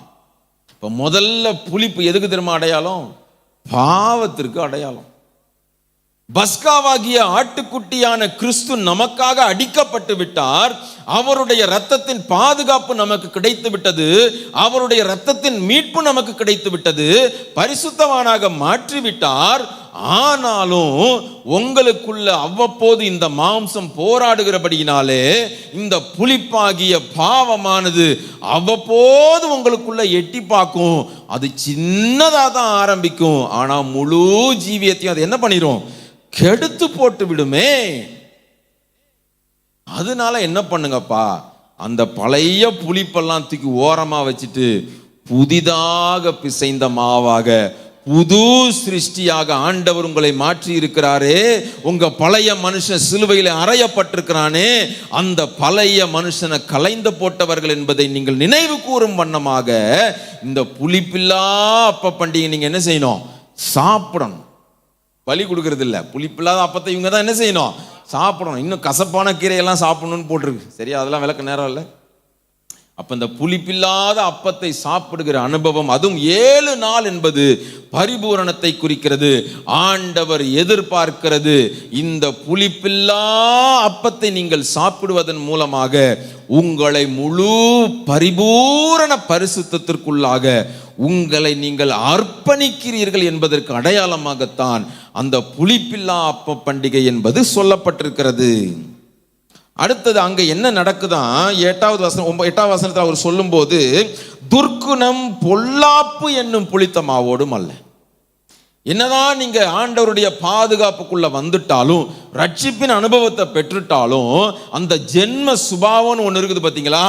இப்ப முதல்ல புளிப்பு எதுக்கு தெரியுமா அடையாளம்? பாவத்திற்கு அடையாளம். பஸ்காவாகிய ஆட்டுக்குட்டியான கிறிஸ்து நமக்காக அடிக்கப்பட்டு விட்டார். அவருடைய இரத்தத்தின் பாதுகாப்பு நமக்கு கிடைத்து விட்டது. அவருடைய இரத்தத்தின் மீட்பு நமக்கு கிடைத்து விட்டது. பரிசுத்தவானாக மாற்றிவிட்டார். ஆனாலும் உங்களுக்குள்ள அவ்வப்போது இந்த மாம்சம் போராடுகிறபடியினாலே இந்த புளிப்பாகிய பாவமானது அவ்வப்போது உங்களுக்குள்ள எட்டி பார்க்கும். அது சின்னதா தான் ஆரம்பிக்கும், ஆனா முழு ஜீவியத்தையும் அது என்ன பண்ணிரும், கெடுத்து போட்டு விடுமே. அதனால என்ன பண்ணுங்கப்பா, அந்த பழைய புளிப்பெல்லாம் தூக்கி ஓரமா வச்சுட்டு புதிதாக பிசைந்த மாவாக புது சிருஷ்டியாக ஆண்டவர் உங்களை மாற்றி இருக்கிறாரே. உங்க பழைய மனுஷன் சிலுவையில் அறையப்பட்டிருக்கிறானே, அந்த பழைய மனுஷனை கலைந்து போட்டவர்கள் என்பதை நீங்கள் நினைவு கூறும் வண்ணமாக இந்த புளிப்பில்லா அப்ப பண்டிகை நீங்க என்ன செய்யணும், சாப்பிடணும். பலி கொடுக்கறது இல்லை, புளிப்பில்லாத அப்பத்தை இவங்க தான் என்ன செய்யணும், சாப்பிடணும். இன்னும் கசப்பான கீரையெல்லாம் சாப்பிடணும்னு போட்டிருக்கு. சரியா, அதெல்லாம் விளக்க நேரம் இல்லை. அப்ப இந்த புளிப்பில்லாத அப்பத்தை சாப்பிடுகிற அனுபவம், அதுவும் 7 நாள் என்பது பரிபூரணத்தை குறிக்கிறது. ஆண்டவர் எதிர்பார்க்கிறது இந்த புளிப்பில்லா அப்பத்தை நீங்கள் சாப்பிடுவதன் மூலமாக உங்களை முழு பரிபூரண பரிசுத்தத்திற்குள்ளாக உங்களை நீங்கள் அர்ப்பணிக்கிறீர்கள் என்பதற்கு அடையாளமாகத்தான் அந்த புளிப்பில்லா அப்ப பண்டிகை என்பது சொல்லப்பட்டிருக்கிறது. அடுத்தது அங்க என்ன நடக்குதான், 8வது வசனத்தில் அவர் சொல்லும் போது, துர்க்குணம் பொல்லாப்பு என்னும் புளித்த மாவோடும் அல்ல. என்னதான் நீங்க ஆண்டவருடைய பாதுகாப்புக்குள்ள வந்துட்டாலும், ரட்சிப்பின் அனுபவத்தை பெற்றுட்டாலும், அந்த ஜென்ம சுபாவம்னு ஒன்று இருக்குது பார்த்தீங்களா,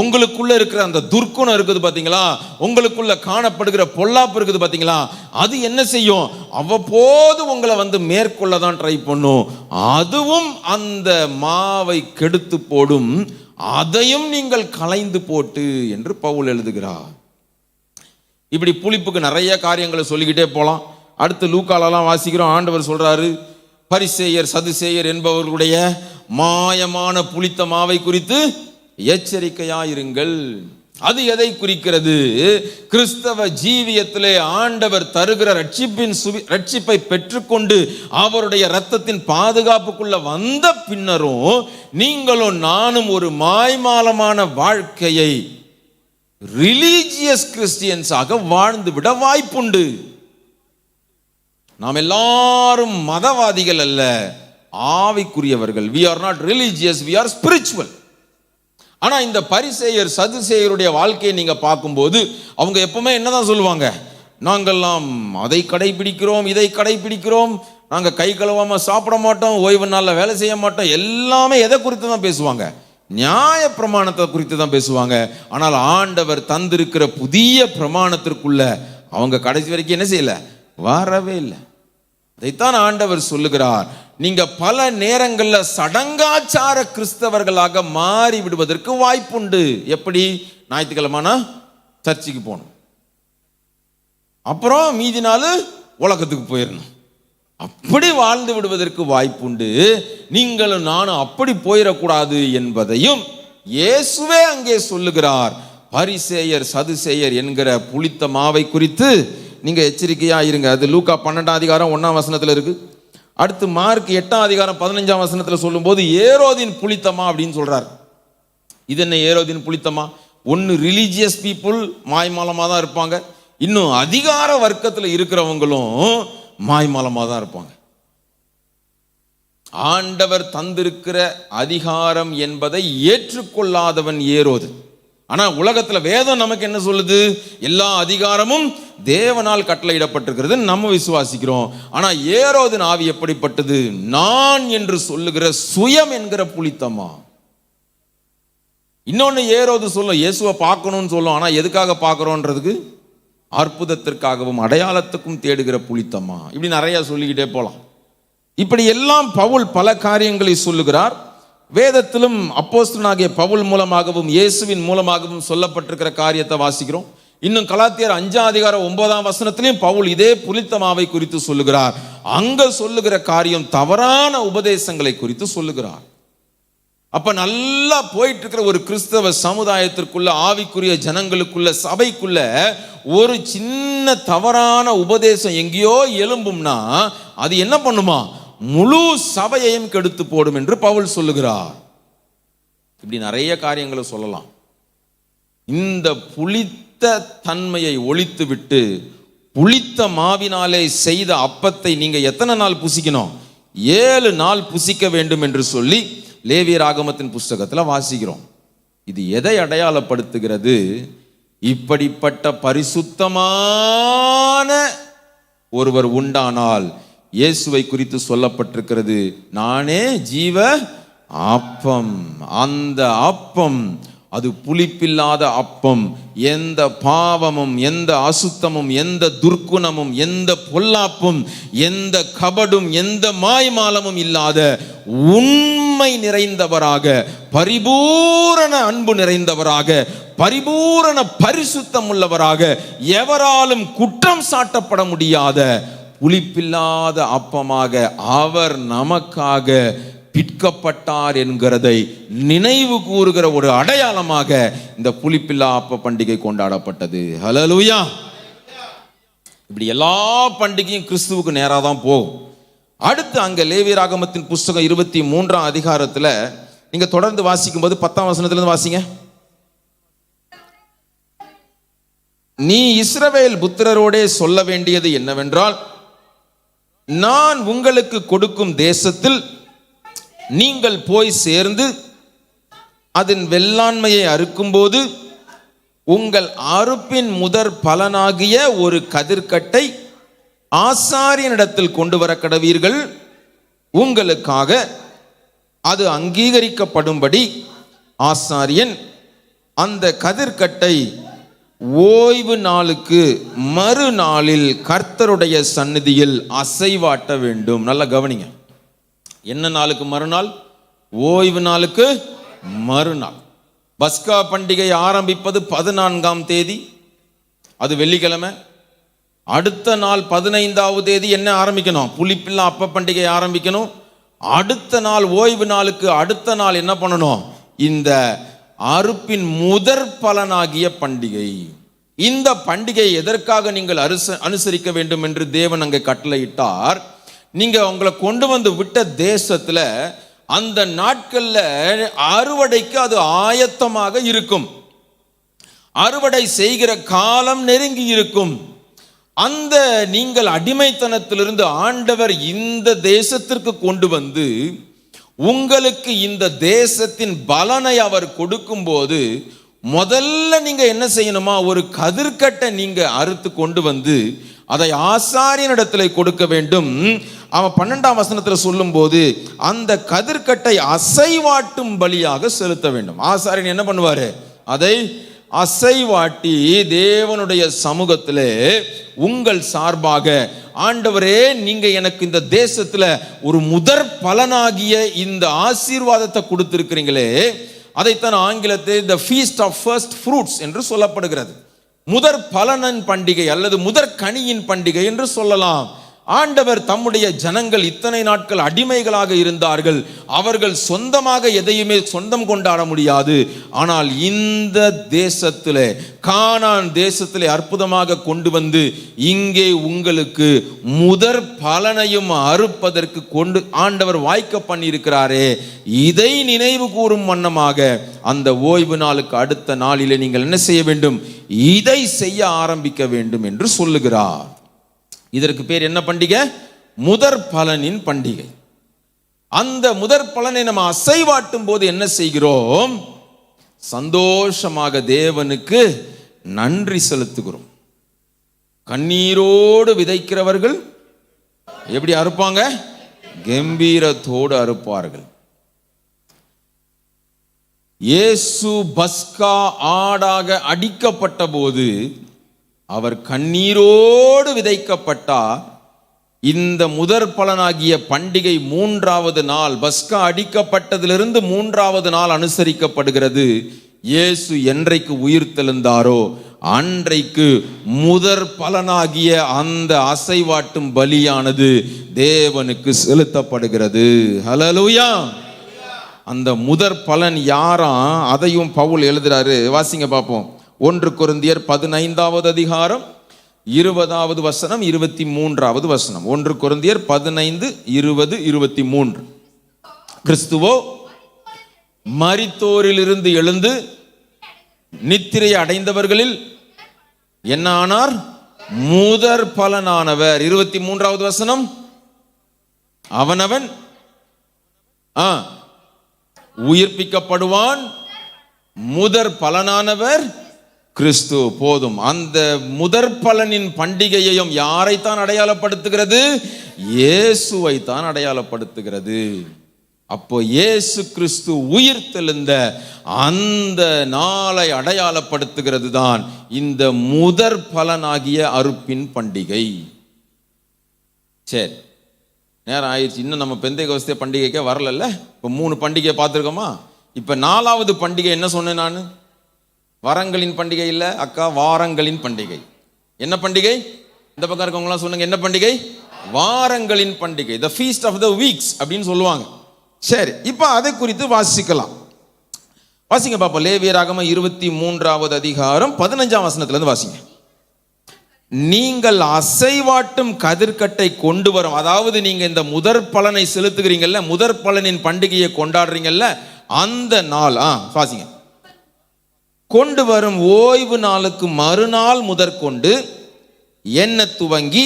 உங்களுக்குள்ள இருக்கிற அந்த துர்க்குணம் இருக்குது பார்த்தீங்களா, உங்களுக்குள்ள காணப்படுகிற பொல்லாப்பு இருக்குது பார்த்தீங்களா, அது என்ன செய்யும், அவ்வப்போது உங்களை வந்து மேற்கொள்ள தான் ட்ரை பண்ணும். அதுவும் அந்த மாவை கெடுத்து போடும். அதையும் நீங்கள் கலைந்து போட்டு என்று பவுல் எழுதுகிறார். இப்படி புளிப்புக்கு நிறைய காரியங்களை சொல்லிக்கிட்டே போகலாம். அடுத்து லூக்காலெல்லாம் வாசிக்கிறோம், ஆண்டவர் சொல்றாரு, பரிசேயர் சதுசேயர் என்பவர்களுடைய மாயமான புளித்த மாவை குறித்து எச்சரிக்கையாயிருங்கள். அது எதை குறிக்கிறது? கிறிஸ்தவ ஜீவியத்திலே ஆண்டவர் தருகிற ரட்சிப்பை பெற்றுக்கொண்டு அவருடைய இரத்தத்தின் பாதுகாப்புக்குள்ள வந்த பின்னரும் நீங்களும் நானும் ஒரு மாய்மாலமான வாழ்க்கையை ரிலீஜியஸ் கிறிஸ்டியன்ஸாக வாழ்ந்துவிட வாய்ப்புண்டு. நாம் எல்லாரும் மதவாதிகள் அல்ல, ஆவிக்குரியவர்கள். we are not religious, we are spiritual. ஆனா இந்த பரிசேயர் சதுசேயருடைய வாழ்க்கையை நீங்க பார்க்கும்போது அவங்க எப்பவுமே என்னதான் சொல்லுவாங்க? நாங்கெல்லாம் அதை கடைபிடிக்கிறோம், இதை கடைபிடிக்கிறோம், நாங்க கை கழுவாம சாப்பிட மாட்டோம், ஓய்வு நாளில் வேலை செய்ய மாட்டோம். எல்லாமே எதை குறித்து தான் பேசுவாங்க? நியாய பிரமாணத்தை குறித்து தான் பேசுவாங்க. ஆனால் ஆண்டவர் தந்திருக்கிற புதிய பிரமாணத்திற்குள்ள அவங்க கடைசி வரைக்கும் என்ன செய்யல? வரவே இல்லை. அதைத்தான் ஆண்டவர் சொல்லுகிறார், நீங்க பல நேரங்களில் சடங்காச்சார கிறிஸ்தவர்களாக மாறி விடுவதற்கு வாய்ப்புண்டு. எப்படி? ஞாயிற்றுக்கிழமைனா சர்ச்சுக்கு போகணும், அப்புறம் மீதி நாள் உலகத்துக்கு போயிடணும், அப்படி வாழ்ந்து விடுவதற்கு வாய்ப்புண்டு. நீங்களும் நானும் அப்படி போயிடக்கூடாது என்பதையும் இயேசுவே அங்கே சொல்லுகிறார். பரிசேயர் சதுசேயர் என்கிற புளித்த மாவை குறித்து நீங்க எச்சரிக்கையா இருங்க. அது லூக்கா 12:1 இருக்கு. அடுத்து மார்க் 8:15 சொல்லும்போது ஏரோதின் புளித்தமா அப்படின்னு சொல்றார். இது என்ன ஏரோதின் புளித்தமா? ஒன்னு ரிலீஜியஸ் பீப்புள் மாய்மாலமா தான் இருப்பாங்க, இன்னும் அதிகார வர்க்கத்தில் இருக்கிறவங்களும் மாய்மாலமா தான் இருப்பாங்க. ஆண்டவர் தந்திருக்கிற அதிகாரம் என்பதை ஏற்றுக்கொள்ளாதவன் ஏரோது. ஆனா உலகத்துல வேதம் நமக்கு என்ன சொல்லுது? எல்லா அதிகாரமும் தேவனால் கட்டளையிடப்பட்டிருக்கிறது நம்ம விசுவாசிக்கிறோம். ஆனா ஏரோதின் ஆவி எப்படிப்பட்டது? நான் என்று சொல்லுகிற சுயம் என்கிற புளித்தமா. இன்னொன்னு ஏரோது சொல்லும், இயேசுவை பார்க்கணும்னு சொல்லும். ஆனா எதுக்காக பார்க்கிறோன்றதுக்கு? அற்புதத்திற்காகவும் அடையாளத்துக்கும் தேடுகிற புளித்தமா. இப்படி நிறைய சொல்லிக்கிட்டே போலாம். இப்படி எல்லாம் பவுல் பல காரியங்களை சொல்லுகிறார். வேதத்திலும் அப்போஸ்தலனாகிய பவுல் மூலமாகவும் இயேசுவின் மூலமாகவும் சொல்லப்பட்டிருக்கிற காரியத்தை வாசிக்கிறோம். இன்னும் கலாத்தியர் 5:9 பவுல் இதே புளித்தமாவை குறித்து சொல்லுகிறார். அங்க சொல்லுகிற காரியம் தவறான உபதேசங்களை குறித்து சொல்லுகிறார். அப்ப நல்லா போயிட்டு இருக்கிற ஒரு கிறிஸ்தவ சமுதாயத்திற்குள்ள, ஆவிக்குரிய ஜனங்களுக்குள்ள, சபைக்குள்ள ஒரு சின்ன தவறான உபதேசம் எங்கேயோ எழும்பும்னா அது என்ன பண்ணுமா? முழு சபையையும் கெடுத்து போடும் என்று பவுல் சொல்லுகிறார். இப்படி நிறைய காரியங்களை சொல்லலாம். இந்த புளித்த தன்மையை ஒழித்து விட்டு புளித்த மாவினாலே செய்த அப்பத்தை நீங்க எத்தனை நாள் புசிக்கணும்? 7 நாள் புசிக்க வேண்டும் என்று சொல்லி லேவியராகமத்தின் புஸ்தகத்தில் வாசிக்கிறோம். இது எதை அடையாளப்படுத்துகிறது? இப்படிப்பட்ட பரிசுத்தமான ஒருவர் உண்டானால் இயேசுவை குறித்து சொல்லப்பட்டிருக்கிறது, நானே ஜீவ அப்பம். அந்த அப்பம் அது புளிப்பில்லாத அப்பம். எந்த பாவமும், எந்த அசுத்தமும், எந்த துர்க்குணமும், எந்த பொல்லாப்பும், எந்த கபடும், எந்த மாய்மாலமும் இல்லாத உண்மை நிறைந்தவராக, பரிபூரண அன்பு நிறைந்தவராக, பரிபூரண பரிசுத்தம் உள்ளவராக, எவராலும் குற்றம் சாட்டப்பட முடியாத புளிப்பில்லாத அப்பமாக அவர் நமக்காக பிற்கப்பட்டார் என்கிறதை நினைவு கூறுகிற ஒரு அடையாளமாக இந்த புளிப்பில்லா அப்ப பண்டிகை கொண்டாடப்பட்டது. ஹல்லேலூயா. இப்படி எல்லா பண்டிகையும் கிறிஸ்துவுக்கு நேராக தான் போகும். அடுத்து அங்க லேவியராகமத்தின் புஸ்தகம் 23 நீங்க தொடர்ந்து வாசிக்கும் போது 10 வாசிங்க. நீ இஸ்ரவேல் புத்திரரோடே சொல்ல வேண்டியது என்னவென்றால், நான் உங்களுக்கு கொடுக்கும் தேசத்தில் நீங்கள் போய் சேர்ந்து அதன் வெள்ளாண்மையை அறுக்கும்போது உங்கள் அறுப்பின் முதற் பலனாகிய ஒரு கதிர்க்கட்டை ஆசாரியனிடத்தில் கொண்டு வர கடவீர்கள். உங்களுக்காக அது அங்கீகரிக்கப்படும்படி ஆசாரியன் அந்த கதிர்க்கட்டை ஓய்வு நாளுக்கு மறுநாளில் கர்த்தருடைய சந்நிதியில் அசைவாட்ட வேண்டும். நல்லா கவனிங்க. என்ன நாளுக்கு மறுநாள்? ஓய்வு நாளுக்கு மறுநாள். பஸ்கா பண்டிகை ஆரம்பிப்பது 14ஆம் தேதி, அது வெள்ளிக்கிழமை. அடுத்த நாள் 15வது தேதி என்ன ஆரம்பிக்கணும்? புளிப்பில்லா அப்ப பண்டிகை ஆரம்பிக்கணும். அடுத்த நாள் ஓய்வு நாளுக்கு அடுத்த நாள் என்ன பண்ணணும்? இந்த அறுப்பின் முதற் பலனாகிய பண்டிகை. இந்த பண்டிகை எதற்காக நீங்கள் அனுசரிக்க வேண்டும் என்று தேவன் அங்கே கட்டளையிட்டார். நீங்க உங்களை கொண்டு வந்து விட்ட தேசத்துல அந்த நாட்கள்ல அறுவடைக்கு அது ஆயத்தமாக இருக்கும். அறுவடை செய்கிற காலம் நெருங்கி இருக்கும். அந்த நீங்கள் அடிமைத்தனத்திலிருந்து ஆண்டவர் இந்த தேசத்திற்கு கொண்டு வந்து உங்களுக்கு இந்த தேசத்தின் பலனை அவர் கொடுக்கும் போது முதல்ல நீங்க என்ன செய்யணுமா, ஒரு கதிர்க்கட்டை நீங்க அறுத்து கொண்டு வந்து அதை ஆசாரியனிடத்தில் கொடுக்க வேண்டும். அவன் 12ஆம் வசனத்தில் சொல்லும் போது அந்த கதிர்க்கட்டை அசைவாட்டும் பலியாக செலுத்த வேண்டும். ஆசாரியன் என்ன பண்ணுவாரு, அதை அசைவாட்டி தேவனுடைய சமூகத்திலே உங்கள் சார்பாக, ஆண்டவரே நீங்க எனக்கு இந்த தேசத்துல ஒரு முதற் பலனாகிய இந்த ஆசீர்வாதத்தை கொடுத்திருக்கிறீங்களே, அதைத்தான் ஆங்கிலத்தில் the feast of first fruits என்று சொல்லப்படுகிறது. முதற் பலனின் பண்டிகை அல்லது முதற் கனியின் பண்டிகை என்று சொல்லலாம். ஆண்டவர் தம்முடைய ஜனங்கள் இத்தனை நாட்கள் அடிமைகளாக இருந்தார்கள். அவர்கள் சொந்தமாக எதையுமே சொந்தம் கொண்டாட முடியாது. ஆனால் இந்த தேசத்திலே, கானான் தேசத்திலே அற்புதமாக கொண்டு வந்து இங்கே உங்களுக்கு முதற் பலனையும் அறுப்பதற்கு கொண்டு ஆண்டவர் வாய்க்க பண்ணியிருக்கிறாரே, இதை நினைவு கூறும் வண்ணமாக அந்த ஓய்வு நாளுக்கு அடுத்த நாளிலே நீங்கள் என்ன செய்ய வேண்டும், இதை செய்ய ஆரம்பிக்க வேண்டும் என்று சொல்லுகிறார். இதற்கு பேர் என்ன பண்டிகை? முதற் பலனின் பண்டிகை. அந்த முதற் பலனை நம்ம அசைவாட்டும் போது என்ன செய்கிறோம், சந்தோஷமாக தேவனுக்கு நன்றி செலுத்துகிறோம். கண்ணீரோடு விதைக்கிறவர்கள் எப்படி அறுப்பாங்க? கம்பீரத்தோடு அறுப்பார்கள். இயேசு பஸ்கா ஆடாக அடிக்கப்பட்ட போது அவர் கண்ணீரோடு விதைக்கப்பட்டார். இந்த முதற் பலனாகிய பண்டிகை 3வது நாள், பஸ்கா அடிக்கப்பட்டதிலிருந்து 3வது நாள் அனுசரிக்கப்படுகிறது. இயேசு என்றைக்கு உயிர்த்தெழுந்தாரோ அன்றைக்கு முதற் பலனாகிய அந்த அசைவாட்டும் பலியானது தேவனுக்கு செலுத்தப்படுகிறது. ஹல்லேலூயா. அந்த முதற் பலன் யாராம், அதையும் பவுல் எழுதுறாரு. வாசிங்க பார்ப்போம். 1 கொரிந்தியர் 15வது அதிகாரம் 20வது வசனம் 23வது வசனம். 1 கொரிந்தியர் 15, 20, 23. கிறிஸ்துவோ மரித்தோரிலிருந்து எழுந்து நித்திரை அடைந்தவர்களில் என்ன ஆனார்? முதற் பலனானவர். 23வது வசனம், அவனவன் உயிர்ப்பிக்கப்படுவான், முதற் பலனானவர் கிறிஸ்து. போதும். அந்த முதற் பலனின் பண்டிகையையும் யாரைத்தான் அடையாளப்படுத்துகிறது? இயேசுவை தான் அடையாளப்படுத்துகிறது. அப்போ இயேசு கிறிஸ்து உயிர்த்தெழுந்த அந்த நாளை அடையாளப்படுத்துகிறது தான் இந்த முதற் பலனாகிய அறுப்பின் பண்டிகை. சரி, நேரம் ஆயிடுச்சு. இன்னும் நம்ம பெந்தைகோஸ்தே பண்டிகைக்கே வரல. இப்போ 3 பண்டிகை பார்த்துருக்கோமா? இப்போ 4வது பண்டிகை என்ன சொன்னேன் நான்? வரங்களின் பண்டிகை இல்லை அக்கா, வாரங்களின் பண்டிகை. என்ன பண்டிகை? இந்த பக்கம் இருக்கவங்களாம் சொல்லுங்க, என்ன பண்டிகை? வாரங்களின் பண்டிகை, the feast of the weeks அப்படின்னு சொல்லுவாங்க. சரி, இப்போ அதை குறித்து வாசிக்கலாம். வாசிங்க பாப்பா. லேவியராகமம் 23வது அதிகாரம் 15ஆம் வசனத்திலிருந்து வாசிங்க. நீங்கள் அசைவாட்டும் கதிர்க்கட்டை கொண்டு வரும், அதாவது நீங்க இந்த முதற் பலனை செலுத்துகிறீங்கல்ல, முதற் பலனின் பண்டிகையை கொண்டாடுறீங்கல்ல, அந்த நாள் வாசிங்க. கொண்டு வரும் ஓய்வு நாளுக்கு மறுநாள் முதற்கொண்டு என்ன துவங்கி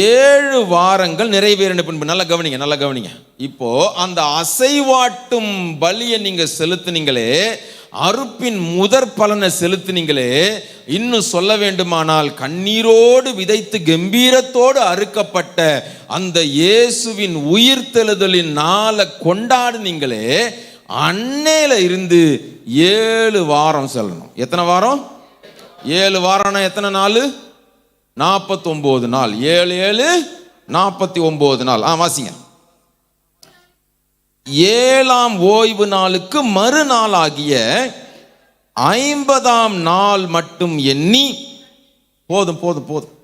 7 வாரங்கள் நிறைவேறின பின்பு. நல்லா கவனிங்க, நல்லா கவனிங்க. இப்போ அந்த அசைவாட்டும் பலியை நீங்க செலுத்துனீங்களே, அறுப்பின் முதற் பலனை செலுத்துனீங்களே, இன்னும் சொல்ல வேண்டுமானால் கண்ணீரோடு விதைத்து கம்பீரத்தோடு அறுக்கப்பட்ட அந்த இயேசுவின் உயிர்த்தெழுதலின் நாளை கொண்டாடுனீங்களே, அன்னையில இருந்து 7 வாரம் சொல்லணும். எத்தனை வாரம்? 7 வாரம்னா எத்தனை நாள்? 49 நாள். 7 7 49 நாள். வாசிங்க. 7ஆம் ஓய்வு நாளுக்கு மறுநாள் ஆகிய 50ஆம் நாள் மட்டும் எண்ணி, போதும் போதும் போதும்.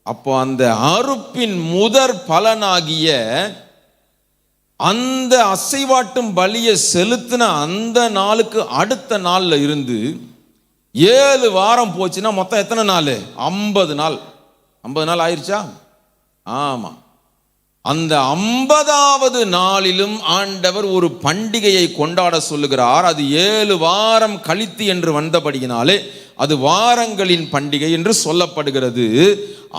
அப்போ அந்த அறுப்பின் முதற் பலனாகிய அந்த அசைவாட்டும் பலியை செலுத்தின அந்த நாளுக்கு அடுத்த நாள்ல இருந்து 7 வாரம் போச்சுன்னா மொத்தம் எத்தனை நாள்? 50 நாள். 50 நாள் ஆயிருச்சா? ஆமா. அந்த 50வது நாளிலும் ஆண்டவர் ஒரு பண்டிகையை கொண்டாட சொல்லுகிறார். அது 7 வாரம் கழித்து என்று வந்தபடியினாலே அது வாரங்களின் பண்டிகை என்று சொல்லப்படுகிறது.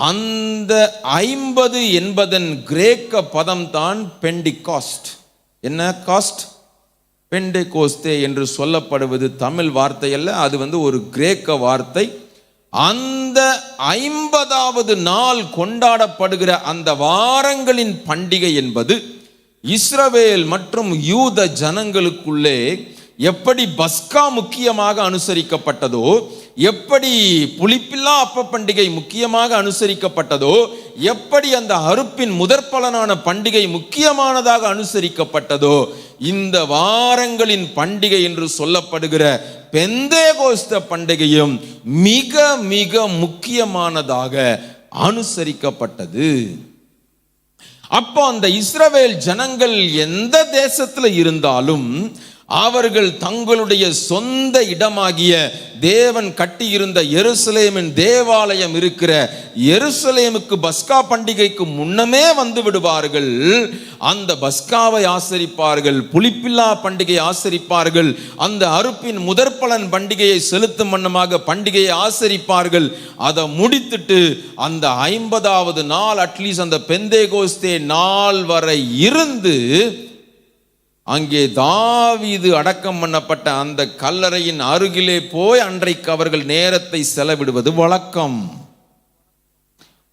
அந்த 50 என்பதன் கிரேக்க பதம் தான் பெண்டிகாஸ்ட். என்ன காஸ்ட்? பெண்டெகோஸ்தே என்று சொல்லப்படுவது தமிழ் வார்த்தை அல்ல, அது ஒரு கிரேக்க வார்த்தை. அந்த 50வது நாள் கொண்டாடப்படுகிற அந்த வாரங்களின் பண்டிகை என்பது இஸ்ரவேல் மற்றும் யூத ஜனங்களுக்குள்ளே எப்படி பஸ்கா முக்கியமாக அனுசரிக்கப்பட்டதோ, எப்படி புளிப்பில்லா அப்ப பண்டிகை முக்கியமாக அனுசரிக்கப்பட்டதோ, எப்படி அந்த அறுப்பின் முதற்பலனான பண்டிகை முக்கியமானதாக அனுசரிக்கப்பட்டதோ, இந்த வாரங்களின் பண்டிகை என்று சொல்லப்படுகிற பெந்தேகோஸ்தே பண்டிகையும் மிக மிக முக்கியமானதாக அனுசரிக்கப்பட்டது. அப்போ அந்த இஸ்ரவேல் ஜனங்கள் எந்த தேசத்துல இருந்தாலும் அவர்கள் தங்களுடைய சொந்த இடமாகிய தேவன் கட்டியிருந்த எருசலேமின் தேவாலயம் இருக்கிற எருசலேமுக்கு பஸ்கா பண்டிகைக்கு முன்னமே வந்து விடுவார்கள். அந்த பஸ்காவை ஆசரிப்பார்கள், புளிப்பில்லா பண்டிகையை ஆசரிப்பார்கள், அந்த அறுப்பின் முதற்பலன் பண்டிகையை செலுத்தும் வண்ணமாக பண்டிகையை ஆசரிப்பார்கள். அதை முடித்துட்டு அந்த 50வது நாள் அட்லீஸ்ட் அந்த பெந்தேகோஸ்தே நாள் வரை இருந்து அங்கே தாவீது அடக்கம் பண்ணப்பட்ட அந்த கல்லறையின் அருகிலே போய் அன்றைக்கு அவர்கள் நேரத்தை செலவிடுவது வழக்கம்.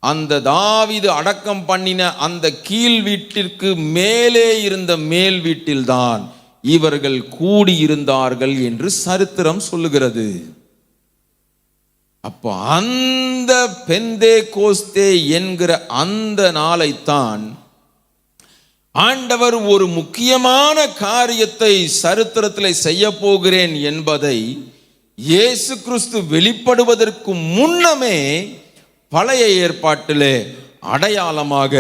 அந்த தாவீது அடக்கம் பண்ணின அந்த கீழ் வீட்டிற்கு மேலே இருந்த மேல் வீட்டில்தான் இவர்கள் கூடியிருந்தார்கள் என்று சரித்திரம் சொல்லுகிறது. அப்போ அந்த பெந்தேகோஸ்தே என்கிற அந்த நாளைத்தான் ஆண்டவர் ஒரு முக்கியமான காரியத்தை சரித்திரத்தில் செய்ய போகிறேன் என்பதை இயேசு கிறிஸ்து வெளிப்படுவதற்கு முன்னமே பழைய ஏற்பாட்டிலே அடையாளமாக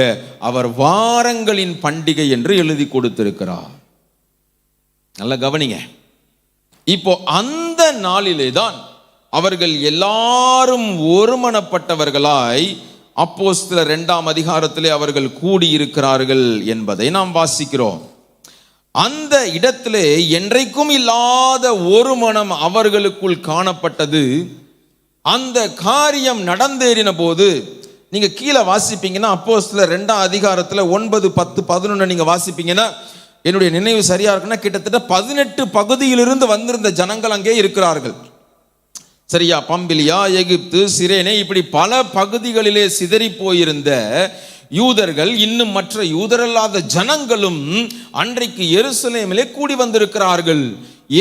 அவர் வாரங்களின் பண்டிகை என்று எழுதி கொடுத்திருக்கிறார். நல்ல கவனிங்க. இப்போ அந்த நாளிலே தான் அவர்கள் எல்லாரும் ஒருமனப்பட்டவர்களாய் அப்போஸ்தலர் 2ஆம் அதிகாரத்திலே அவர்கள் கூடியிருக்கிறார்கள் என்பதை நாம் வாசிக்கிறோம். அந்த இடத்திலே என்றைக்கும் இல்லாத ஒரு மனம் அவர்களுக்குள் காணப்பட்டது. அந்த காரியம் நடந்தேறின போது நீங்க கீழே வாசிப்பீங்கன்னா அப்போஸ்தலர் 2ஆம் அதிகாரத்தில் 9, 10, 11 நீங்க வாசிப்பீங்கன்னா, என்னுடைய நினைவு சரியா இருக்குன்னா கிட்டத்தட்ட 18 பகுதியிலிருந்து வந்திருந்த ஜனங்கள் அங்கே இருக்கிறார்கள். சரியா? பம்பிலியா, எகிப்து, சிரேனே, இப்படி பல பகுதிகளிலே சிதறி போயிருந்த யூதர்கள் இன்னும் மற்ற யூதரல்லாத ஜனங்களும் அன்றைக்கு எருசலேமிலே கூடி வந்திருக்கிறார்கள்.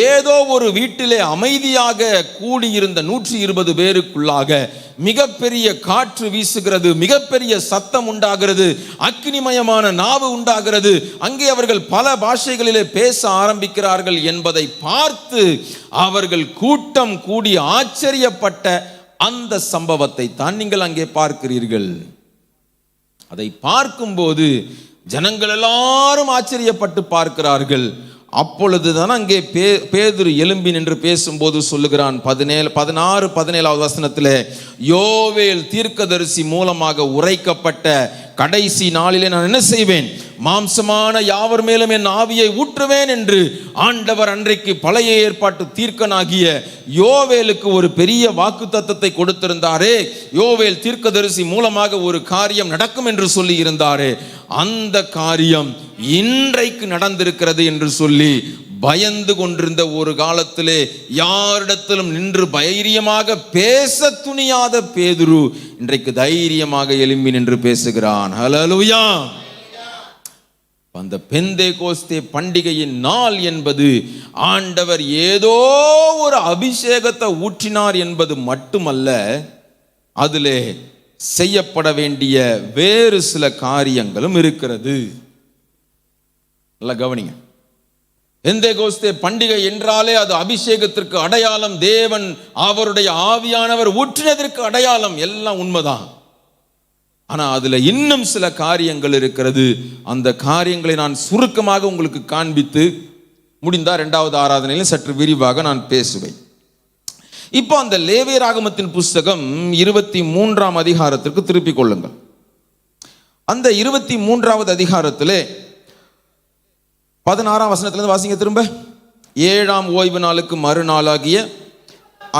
ஏதோ ஒரு வீட்டிலே அமைதியாக கூடியிருந்த 120 பேருக்குள்ளாக மிகப்பெரிய காற்று வீசுகிறது, மிகப்பெரிய சத்தம் உண்டாகிறது, அக்கினிமயமான நாவு உண்டாகிறது. அங்கே அவர்கள் பல பாஷைகளிலே பேச ஆரம்பிக்கிறார்கள் என்பதை பார்த்து அவர்கள் கூட்டம் கூடி ஆச்சரியப்பட்ட அந்த சம்பவத்தை தான் நீங்கள் அங்கே பார்க்கிறீர்கள். அதை பார்க்கும்போது ஜனங்கள் எல்லாரும் ஆச்சரியப்பட்டு பார்க்கிறார்கள். அப்பொழுதுதான் அங்கே பேதுரு எழும்பி நின்று பேசும்போது சொல்லுகிறான் 16, 17வது வசனத்தில், யோவேல் தீர்க்கதரிசி மூலமாக உரைக்கப்பட்ட கடைசி நாளிலே நான் என்ன செய்வேன்? மாம்சமான யாவர் மேலும் என் ஆவியை ஊற்றுவேன் என்று ஆண்டவர் அன்றைக்கு பழைய ஏற்பாட்டு தீர்க்கனாகிய யோவேலுக்கு ஒரு பெரிய வாக்குத்தத்தத்தை கொடுத்திருந்தாரே. யோவேல் தீர்க்கதரிசி மூலமாக ஒரு காரியம் நடக்கும் என்று சொல்லி இருந்தாரே, அந்த காரியம் இன்றைக்கு நடந்திருக்கிறது என்று சொல்லி பயந்து கொண்டிருந்த ஒரு காலத்திலே யாரிடத்திலும் நின்று தைரியமாக பேச துணியாத பேதுரு இன்றைக்கு தைரியமாக எழும்பி நின்று பேசுகிறான். ஹல்லேலூயா! அந்த பெந்தேகோஸ்தே பண்டிகையின் நாள் என்பது ஆண்டவர் ஏதோ ஒரு அபிஷேகத்தை ஊற்றினார் என்பது மட்டுமல்ல, அதிலே செய்யப்பட வேண்டிய வேறு சில காரியங்களும் இருக்கிறது. நல்லா கவனிங்க. பெந்தேகோஸ்தே பண்டிகை என்றாலே அது அபிஷேகத்திற்கு அடையாளம், தேவன் அவருடைய ஆவியானவர் ஊற்றினதற்கு அடையாளம். எல்லாம் உண்மைதான். ஆனா அதுல இன்னும் சில காரியங்கள் இருக்கிறது. அந்த காரியங்களை நான் சுருக்கமாக உங்களுக்கு காண்பித்து முடிந்தா 2வது ஆராதனையில் சற்று விரிவாக நான் பேசுவேன். இப்போ அந்த லேவியராகமத்தின் புஸ்தகம் 23ஆம் அதிகாரத்திற்கு திருப்பிக் கொள்ளுங்கள். அந்த 23வது அதிகாரத்திலே 16ஆம் வசனத்திலிருந்து வாசிங்க திரும்ப. 7ஆம் ஓய்வு நாளுக்கு மறுநாளாகிய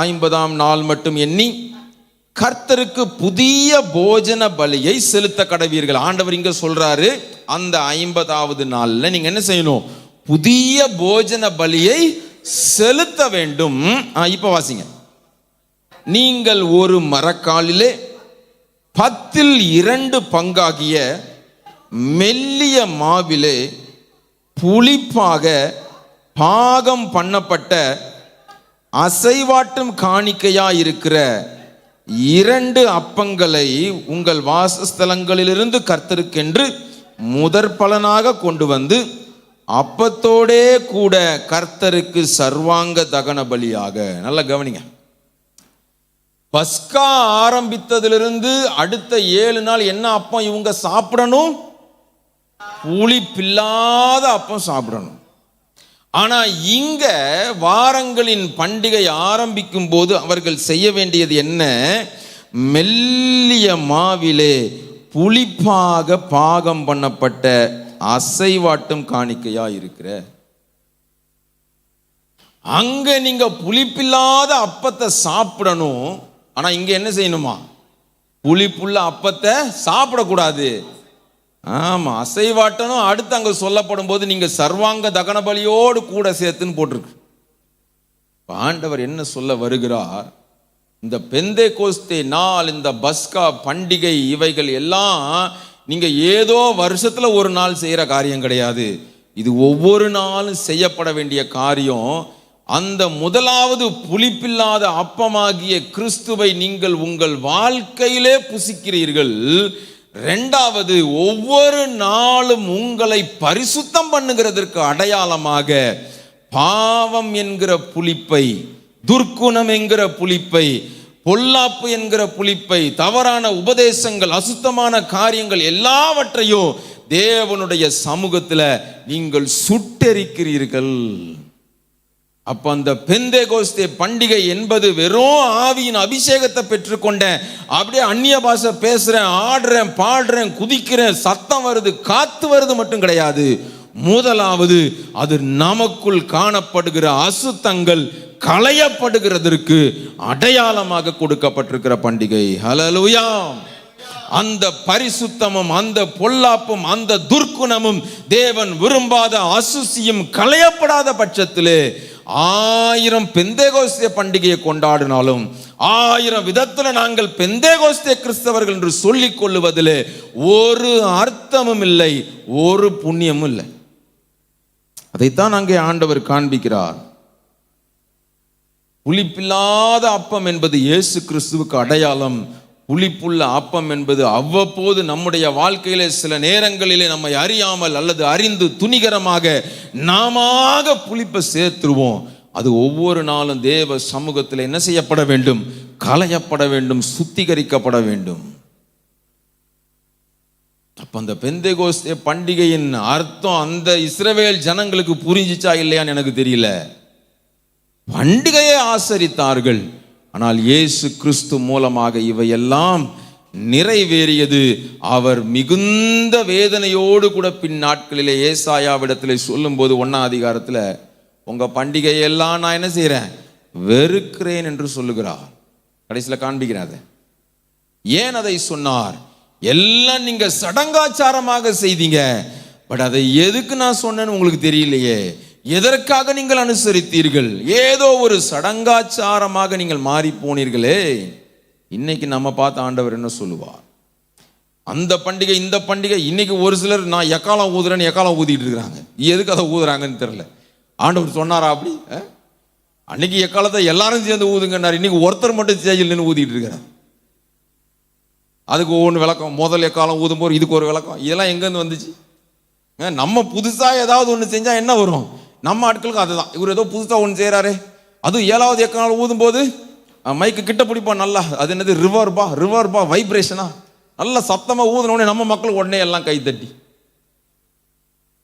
50ஆம் நாள் மட்டும் எண்ணி கர்த்தருக்கு புதிய போஜன பலியை செலுத்த கடவீர்கள். ஆண்டவர் இங்க சொல்றாரு, அந்த 50வது நாள்ல நீங்க என்ன செய்யணும்? புதிய போஜன பலியை செலுத்த வேண்டும். இப்ப வாசிங்க. நீங்கள் ஒரு மரக்காலிலே 10/2 பங்காகிய மெல்லிய மாவிலே புளிப்பாக பாகம் பண்ணப்பட்ட அசைவாட்டும் காணிக்கையா இருக்கிற 2 அப்பங்களை உங்கள் வாசஸ்தலங்களிலிருந்து கர்த்தருக்கென்று முதற் பலனாக கொண்டு வந்து அப்பத்தோடே கூட கர்த்தருக்கு சர்வாங்க தகன பலியாக. நல்லா கவனிங்க. பஸ்கா ஆரம்பித்ததிலிருந்து அடுத்த 7 நாள் என்ன அப்பம் இவங்க சாப்பிடணும்? புளிப்பில்லாத அப்பம் சாப்பிடணும். ஆனா இங்க வாரங்களின் பண்டிகை ஆரம்பிக்கும் போது அவர்கள் செய்ய வேண்டியது என்ன? மெல்லிய மாவிலே புளிப்பாக பாகம் பண்ணப்பட்ட அசைவாட்டும் காணிக்கையா இருக்கிற. அங்க நீங்க புளிப்பில்லாத அப்பத்தை சாப்பிடணும். ஆனா இங்க என்ன செய்யணுமா? புளிப்புள்ள அப்பத்தை சாப்பிடக்கூடாது. ஆமா, அசைவாட்டணும். அடுத்து அங்க சொல்லப்படும் போது நீங்க சர்வாங்க தகன பலியோடு கூட சேர்த்துன்னு போட்டிருக்கு. ஆண்டவர் என்ன சொல்ல வருகிறார்? இந்த பெந்தேகோஸ்தே நாள், இந்த பஸ்கா பண்டிகை, இவைகள் எல்லாம் நீங்க ஏதோ வருஷத்துல ஒரு நாள் செய்யற காரியம் கிடையாது. இது ஒவ்வொரு நாளும் செய்யப்பட வேண்டிய காரியம். அந்த முதலாவது புளிப்பில்லாத அப்பமாகிய கிறிஸ்துவை நீங்கள் உங்கள் வாழ்க்கையிலே புசிக்கிறீர்கள். 2வது, ஒவ்வொரு நாளும் உங்களை பரிசுத்தம் பண்ணுகிறதற்கு அடையாளமாக பாவம் என்கிற புளிப்பை, துர்க்குணம் என்கிற புளிப்பை, பொல்லாப்பு என்கிற புளிப்பை, தவறான உபதேசங்கள், அசுத்தமான காரியங்கள் எல்லாவற்றையும் தேவனுடைய சமூகத்தில் நீங்கள் சுட்டெரிக்கிறீர்கள். அப்ப அந்த பெந்தேகோஸ்தே பண்டிகை என்பது வெறும் ஆவியின் அபிஷேகத்தை பெற்றுக்கொண்ட, அப்படியே அந்நிய பாஷை பேசுறேன், ஆடுறேன், பாடுறேன், குதிக்கிறேன், சத்தம் வருது, காத்து வருது மட்டும் கிடையாது. முதலாவது, அது நமக்குள் காணப்படுகிற அசுத்தங்கள் களையப்படுகிறதற்கு அடையாளமாக கொடுக்கப்பட்டிருக்கிற பண்டிகை. ஹல்லேலூயா. அந்த பரிசுத்தமும் அந்த பொல்லாப்பும் அந்த துர்க்குணமும் தேவன் விரும்பாத அசுசியும் களையப்படாத பட்சத்திலே 1000 பெந்தேகோஸ்தே பண்டிகையை கொண்டாடினாலும் 1000 விதத்துல நாங்கள் பெந்தேகோஸ்தே கிறிஸ்தவர்கள் என்று சொல்லிக் கொள்ளுவதிலே ஒரு அர்த்தமும் இல்லை, ஒரு புண்ணியமும் இல்லை. அதைத்தான் அங்கே ஆண்டவர் காண்பிக்கிறார். புளிப்பில்லாத அப்பம் என்பது இயேசு கிறிஸ்துவுக்கு அடையாளம். புளிப்புள்ள அப்பம் என்பது அவ்வப்போது நம்முடைய வாழ்க்கையிலே சில நேரங்களிலே நம்மை அறியாமல் அல்லது அறிந்து துணிகரமாக நாம புளிப்பை சேர்த்துருவோம். அது ஒவ்வொரு நாளும் தேவ சமூகத்தில் என்ன செய்யப்பட வேண்டும்? களையப்பட வேண்டும், சுத்திகரிக்கப்பட வேண்டும். அப்ப அந்த பெந்தேகோஸ்தே பண்டிகையின் அர்த்தம் அந்த இஸ்ரவேல் ஜனங்களுக்கு புரிஞ்சிச்சா இல்லையான்னு எனக்கு தெரியல. பண்டிகையை ஆசரித்தார்கள், ஆனால் இயேசு கிறிஸ்து மூலமாக இவையெல்லாம் நிறைவேறியது. அவர் மிகுந்த வேதனையோடு கூட பின் நாட்களிலே ஏசாயாவிடத்தில் சொல்லும் போது 1ஆம் அதிகாரத்தில், உங்க பண்டிகையெல்லாம் நான் என்ன செய்யறேன்? வெறுக்கிறேன் என்று சொல்லுகிறார். கடைசியில் காண்பிக்கிறார். ஏன் அதை சொன்னார்? எல்லாம் நீங்க சடங்காச்சாரமாக செய்தீங்க, பட் அதை எதுக்கு நான் சொன்னேன்னு உங்களுக்கு தெரியலையே. எதற்காக நீங்கள் அனுசரித்தீர்கள்? ஏதோ ஒரு சடங்காச்சாரமாக நீங்கள் மாறி போனீர்களே. இன்னைக்கு நம்ம பார்த்த ஆண்டவர் என்ன சொல்லுவார்? அந்த பண்டிகை இந்த பண்டிகை. இன்னைக்கு ஒரு சிலர் நான் எக்காலம் ஊதுறேன்னு எக்காலம் ஊதிட்டு இருக்கிறாங்க. எதுக்கு அதை ஊதுறாங்கன்னு தெரியல. ஆண்டவர் சொன்னாரா அப்படி? அன்னைக்கு எக்காலத்தை எல்லாரும் சேர்ந்து ஊதுங்கன்னார். இன்னைக்கு ஒருத்தர் மட்டும் ஸ்டேஜில் நின்று ஊதிட்டு இருக்கிறார். அதுக்கு ஒவ்வொன்று விளக்கம். முதல் எக்காலம் ஊதும் போது இதுக்கு ஒரு விளக்கம். இதெல்லாம் எங்கேருந்து வந்துச்சு? நம்ம புதுசாக ஏதாவது ஒன்று செஞ்சால் என்ன வரும்? நம்ம ஆட்களுக்கு அதுதான். இவர் ஏதோ புதுசாக ஒன்று செய்கிறாரு. அதுவும் 7வது எக்காலம் ஊதும் போது மைக்கு கிட்ட பிடிப்போம் நல்லா. அது என்னது? ரிவர்பா வைப்ரேஷனா? நல்லா சத்தமா ஊதுனோடனே நம்ம மக்கள் உடனே எல்லாம் கை தட்டி.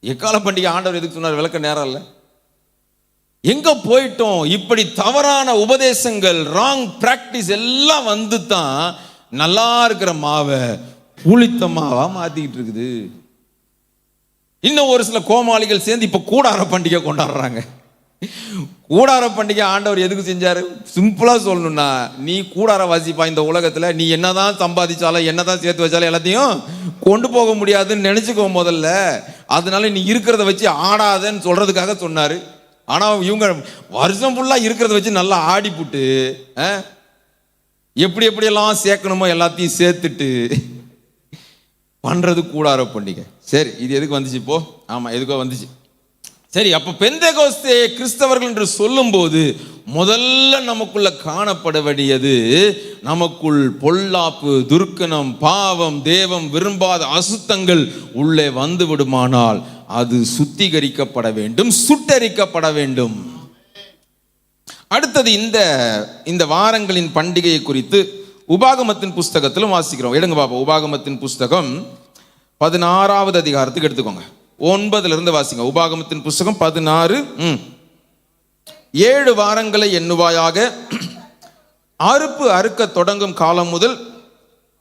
எக்கால பண்டிகை ஆண்டவர் எதுக்கு சொன்னார்? விளக்க நேரம் இல்லை. எங்க போயிட்டோம்? இப்படி தவறான உபதேசங்கள், ராங் பிராக்டிஸ் எல்லாம் வந்து தான் நல்லா இருக்கிற மாவை புளித்த மாவா மாத்திக்கிட்டு இருக்குது. இன்னும் ஒரு சில கோமாளிகள் சேர்ந்து இப்ப கூடார பண்டிகை கொண்டாடுறாங்க. கூடார பண்டிகை ஆண்டவர் எதுக்கு செஞ்சாரு? சிம்பிளா சொல்லணும்னா, நீ கூடார வாசிப்பா இந்த உலகத்துல, நீ என்னதான் சம்பாதிச்சாலும் என்னதான் சேர்த்து வச்சாலும் எல்லாத்தையும் கொண்டு போக முடியாதுன்னு நினைச்சுக்கோ முதல்ல. அதனால நீ இருக்கிறத வச்சு ஆடாதன்னு சொல்றதுக்காக சொன்னாரு. ஆனா இவங்க வருஷம் ஃபுல்லா இருக்கிறத வச்சு நல்லா ஆடி புட்டு எப்படி எப்படியெல்லாம் சேர்க்கணுமோ எல்லாத்தையும் சேர்த்துட்டு பண்றது கூடார பண்டிகை. சரி, இது எதுக்கு வந்துச்சு இப்போ? ஆமா, எதுக்கோ வந்துச்சு. சரி, அப்ப பெந்தேகோஸ்தே கிறிஸ்தவர்கள் என்று சொல்லும் போது முதல்ல நமக்குள்ள காணப்பட வேண்டியது, நமக்குள் பொல்லாப்பு, துர்க்கணம், பாவம், தேவம் விரும்பாத அசுத்தங்கள் உள்ளே வந்து விடுமானால் அது சுத்திகரிக்கப்பட வேண்டும், சுட்டரிக்கப்பட வேண்டும். அடுத்தது இந்த வாரங்களின் பண்டிகையை குறித்து உபாகமத்தின் புஸ்தகத்திலும் வாசிக்கிறோம். எடுங்க பாப்பா, உபாகமத்தின் புஸ்தகம் 16வது அதிகாரத்துக்கு எடுத்துக்கோங்க. 9 வாசிங்க. உபாகமத்தின் புஸ்தகம் 16. 7 வாரங்களை எண்ணுவாயாக. அறுப்பு அறுக்க தொடங்கும் காலம் முதல்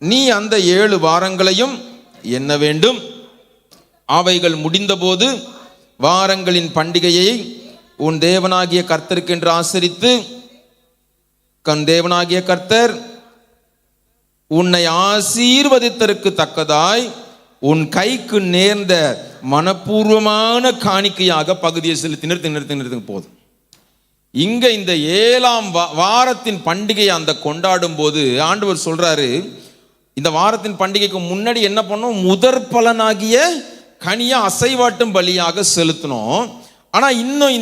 நீ அந்த 7 வாரங்களையும் எண்ண வேண்டும். அவைகள் முடிந்தபோது வாரங்களின் பண்டிகையை உன் தேவனாகிய கர்த்தருக்கென்று ஆசரித்து, கண் தேவனாகிய கர்த்தர் உன்னை ஆசீர்வதித்தற்கு தக்கதாய் உன் கைக்கு நேர்ந்த மனப்பூர்வமான காணிக்கையாக பகுதியை செலுத்தி நிறுத்து போதும். இங்க இந்த 7ஆம் வாரத்தின் பண்டிகையை அந்த கொண்டாடும் போது ஆண்டவர் சொல்றாரு, இந்த வாரத்தின் பண்டிகைக்கு முன்னாடி என்ன பண்ணோம்? முதற் பலனாகிய கனியா அசைவாட்டும் பலியாக செலுத்தணும். ஆனா இன்னும்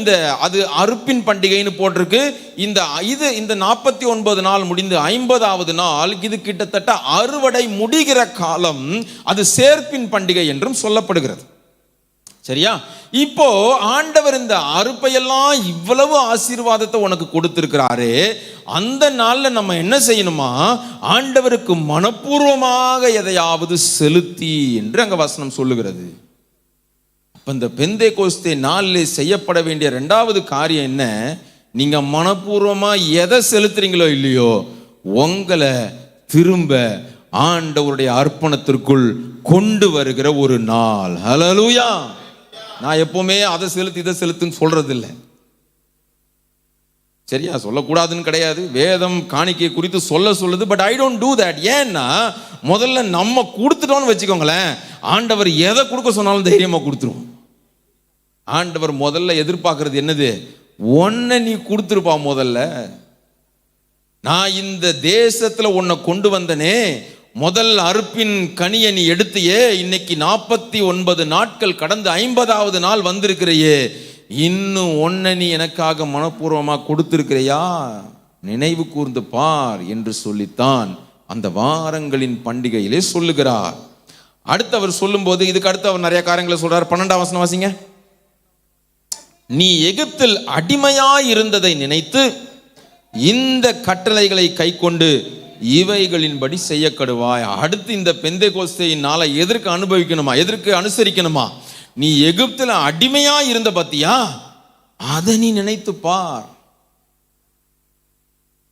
அது அறுப்பின் பண்டிகைன்னு போட்டிருக்கு. இந்த 49 நாள் முடிந்து 50வது நாள் இது கிட்டத்தட்ட அறுவடை முடிகிற காலம். அது சேர்ப்பின் பண்டிகை என்றும் சொல்லப்படுகிறது. சரியா? இப்போ ஆண்டவர் இந்த அறுப்பையெல்லாம் இவ்வளவு ஆசீர்வாதத்தை உனக்கு கொடுத்திருக்கிறாரே, அந்த நாள்ல நம்ம என்ன செய்யணுமா? ஆண்டவருக்கு மனப்பூர்வமாக எதையாவது செலுத்தி என்று அங்க வசனம் சொல்லுகிறது. இந்த பெந்தேகோஸ்தே நாளில் செய்யப்பட வேண்டிய 2வது காரியம் என்ன? நீங்க மனப்பூர்வமா எதை செலுத்துறீங்களோ இல்லையோ, உங்களை திரும்ப ஆண்டவருடைய அர்ப்பணத்திற்குள் கொண்டு வருகிற ஒரு நாள். ஹல்லேலூயா. நான் எப்பவுமே அதை செலுத்து இதை செலுத்துன்னு சொல்றது இல்லை. சரியா? சொல்லக்கூடாதுன்னு கிடையாது. வேதம் காணிக்கை குறித்து சொல்லுது. But I don't do that. ஏன்னா முதல்ல நம்ம கொடுத்துட்டோம்னு வச்சுக்கோங்களேன், ஆண்டவர் எதை கொடுக்க சொன்னாலும் தைரியமா கொடுத்துருவோம். ஆண்டவர் முதல்ல எதிர்பார்க்கறது என்னது? ஒன்ன நீ கொடுத்துருப்பா. முதல்ல நான் இந்த தேசத்துல உன்னை கொண்டு வந்தனே, முதல் அறுப்பின் கனியை நீ எடுத்தியே, இன்னைக்கு 49 நாட்கள் கடந்து 50வது நாள் வந்திருக்கிறையே, இன்னும் ஒன்ன நீ எனக்காக மனப்பூர்வமா கொடுத்திருக்கிறையா? நினைவு கூர்ந்து பார் என்று சொல்லித்தான் அந்த வாரங்களின் பண்டிகையிலே சொல்லுகிறார். அடுத்து அவர் சொல்லும் போது, இதுக்கு அடுத்து அவர் நிறைய காரியங்களை சொல்றார். 12ஆம் வசனம் வாசிங்க. நீ எகிப்தில் அடிமையாய் இருந்ததை நினைத்து இந்த கட்டளைகளை கைக்கொண்டு இவைகளின்படி செய்யக்கடுவாய். அடுத்து இந்த பெந்தேகோஸ்தேயின் நாளை எதற்கு அனுபவிக்கணுமா? எதற்கு அனுசரிக்கணுமா? நீ எகிப்தில் அடிமையா இருந்த பத்தியா, அதை நீ நினைத்து பார்.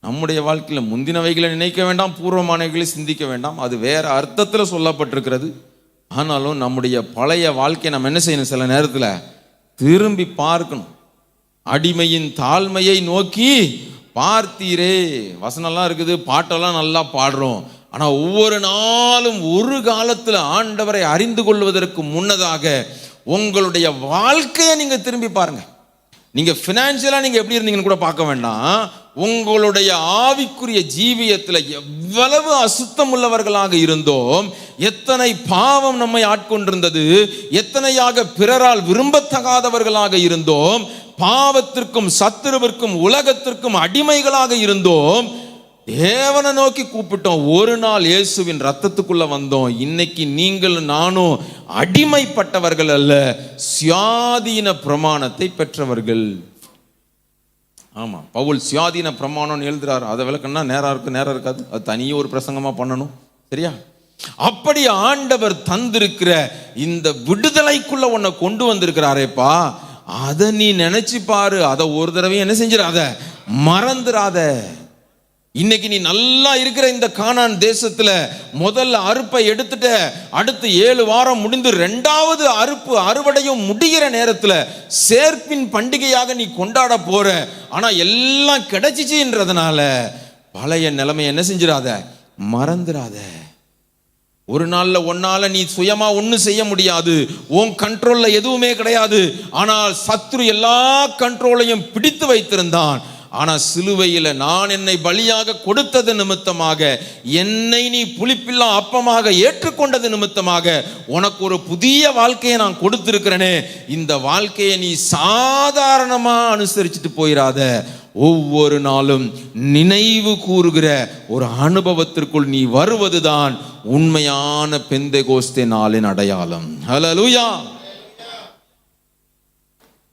நம்முடைய வாழ்க்கையில முந்தினவைகளை நினைக்க வேண்டாம், பூர்வமானவைகளை சிந்திக்க வேண்டாம். அது வேற அர்த்தத்தில் சொல்லப்பட்டிருக்கிறது. ஆனாலும் நம்முடைய பழைய வாழ்க்கையை நம்ம என்ன செய்யணும்? சில நேரத்தில் திரும்பி பார்க்கணும். அடிமையின் தாழ்மையை நோக்கி பார்த்தீரே. வசனம்லாம் இருக்குது, பாட்டெல்லாம் நல்லா பாடுறோம். ஆனா ஒவ்வொரு நாளும் ஒரு காலத்துல ஆண்டவரை அறிந்து கொள்வதற்கு முன்னதாக உங்களுடைய வாழ்க்கையை நீங்க திரும்பி பாருங்க. நீங்க பினான்சியலா நீங்க எப்படி இருந்தீங்கன்னு கூட பார்க்க வேண்டாம். உங்களுடைய ஆவிக்குரிய ஜீவியத்தில் எவ்வளவு அசுத்தம் உள்ளவர்களாக இருந்தோம், எத்தனை பாவம் நம்மை ஆட்கொண்டிருந்தது, எத்தனையாக பிறரால் விரும்பத்தகாதவர்களாக இருந்தோம், பாவத்திற்கும் சத்துருவிற்கும் உலகத்திற்கும் அடிமைகளாக இருந்தோம். தேவனை நோக்கி கூப்பிட்டோம். ஒரு நாள் இயேசுவின் ரத்தத்துக்குள்ள வந்தோம். இன்னைக்கு நீங்கள் நானும் அடிமைப்பட்டவர்கள் அல்ல, சுயாதீன பிரமாணத்தை பெற்றவர்கள். ஆமா, பவுல் சுயாதீன பிரமாணம் எழுதுறாரு. அதை விளக்கன்னா நேரம் இருக்காது. அது தனியே ஒரு பிரசங்கமா பண்ணணும். சரியா? அப்படி ஆண்டவர் தந்திருக்கிற இந்த விடுதலைக்குள்ள உன்னை கொண்டு வந்திருக்கிறாரேப்பா, அதை நீ நினைச்சு பாரு. அதை ஒரு தடவை என்ன செஞ்சிடாத, மறந்துடாத. இன்னைக்கு நீ நல்லா இருக்கிற இந்த கானான் தேசத்துல முதல்ல அறுப்பை எடுத்துட்ட, அடுத்து 7 வாரம் முடிந்து 2வது அறுப்பு அறுவடையும் முடிகிற நேரத்துல சேர்ப்பின் பண்டிகையாக நீ கொண்டாட போற. ஆனா எல்லாம் கிடைச்சிச்சுன்றதுனால பழைய நிலைமை என்ன செஞ்சிடாத, மறந்துடாத. ஒரு நாள்ல ஒன்னால நீ சுயமா ஒன்னும் செய்ய முடியாது, உன் கண்ட்ரோல்ல எதுவுமே கிடையாது. ஆனால் சத்ரு எல்லா கண்ட்ரோலையும் பிடித்து வைத்திருந்தான். ஆனா சிலுவையில நான் என்னை பலியாக கொடுத்தது நிமித்தமாக, என்னை நீ புளிப்பில்லா அப்பமாக ஏற்றுக்கொண்டது நிமித்தமாக உனக்கு ஒரு புதிய வாழ்க்கையை நான் கொடுத்திருக்கிறேனே, இந்த வாழ்க்கையை நீ சாதாரணமா அனுசரிச்சுட்டு போயிடாத. ஒவ்வொரு நாளும் நினைவு கூறுகிற ஒரு அனுபவத்திற்குள் நீ வருவதுதான் உண்மையான பெந்தெகோஸ்தே நாளின் அடையாளம். ஹல்லேலூயா.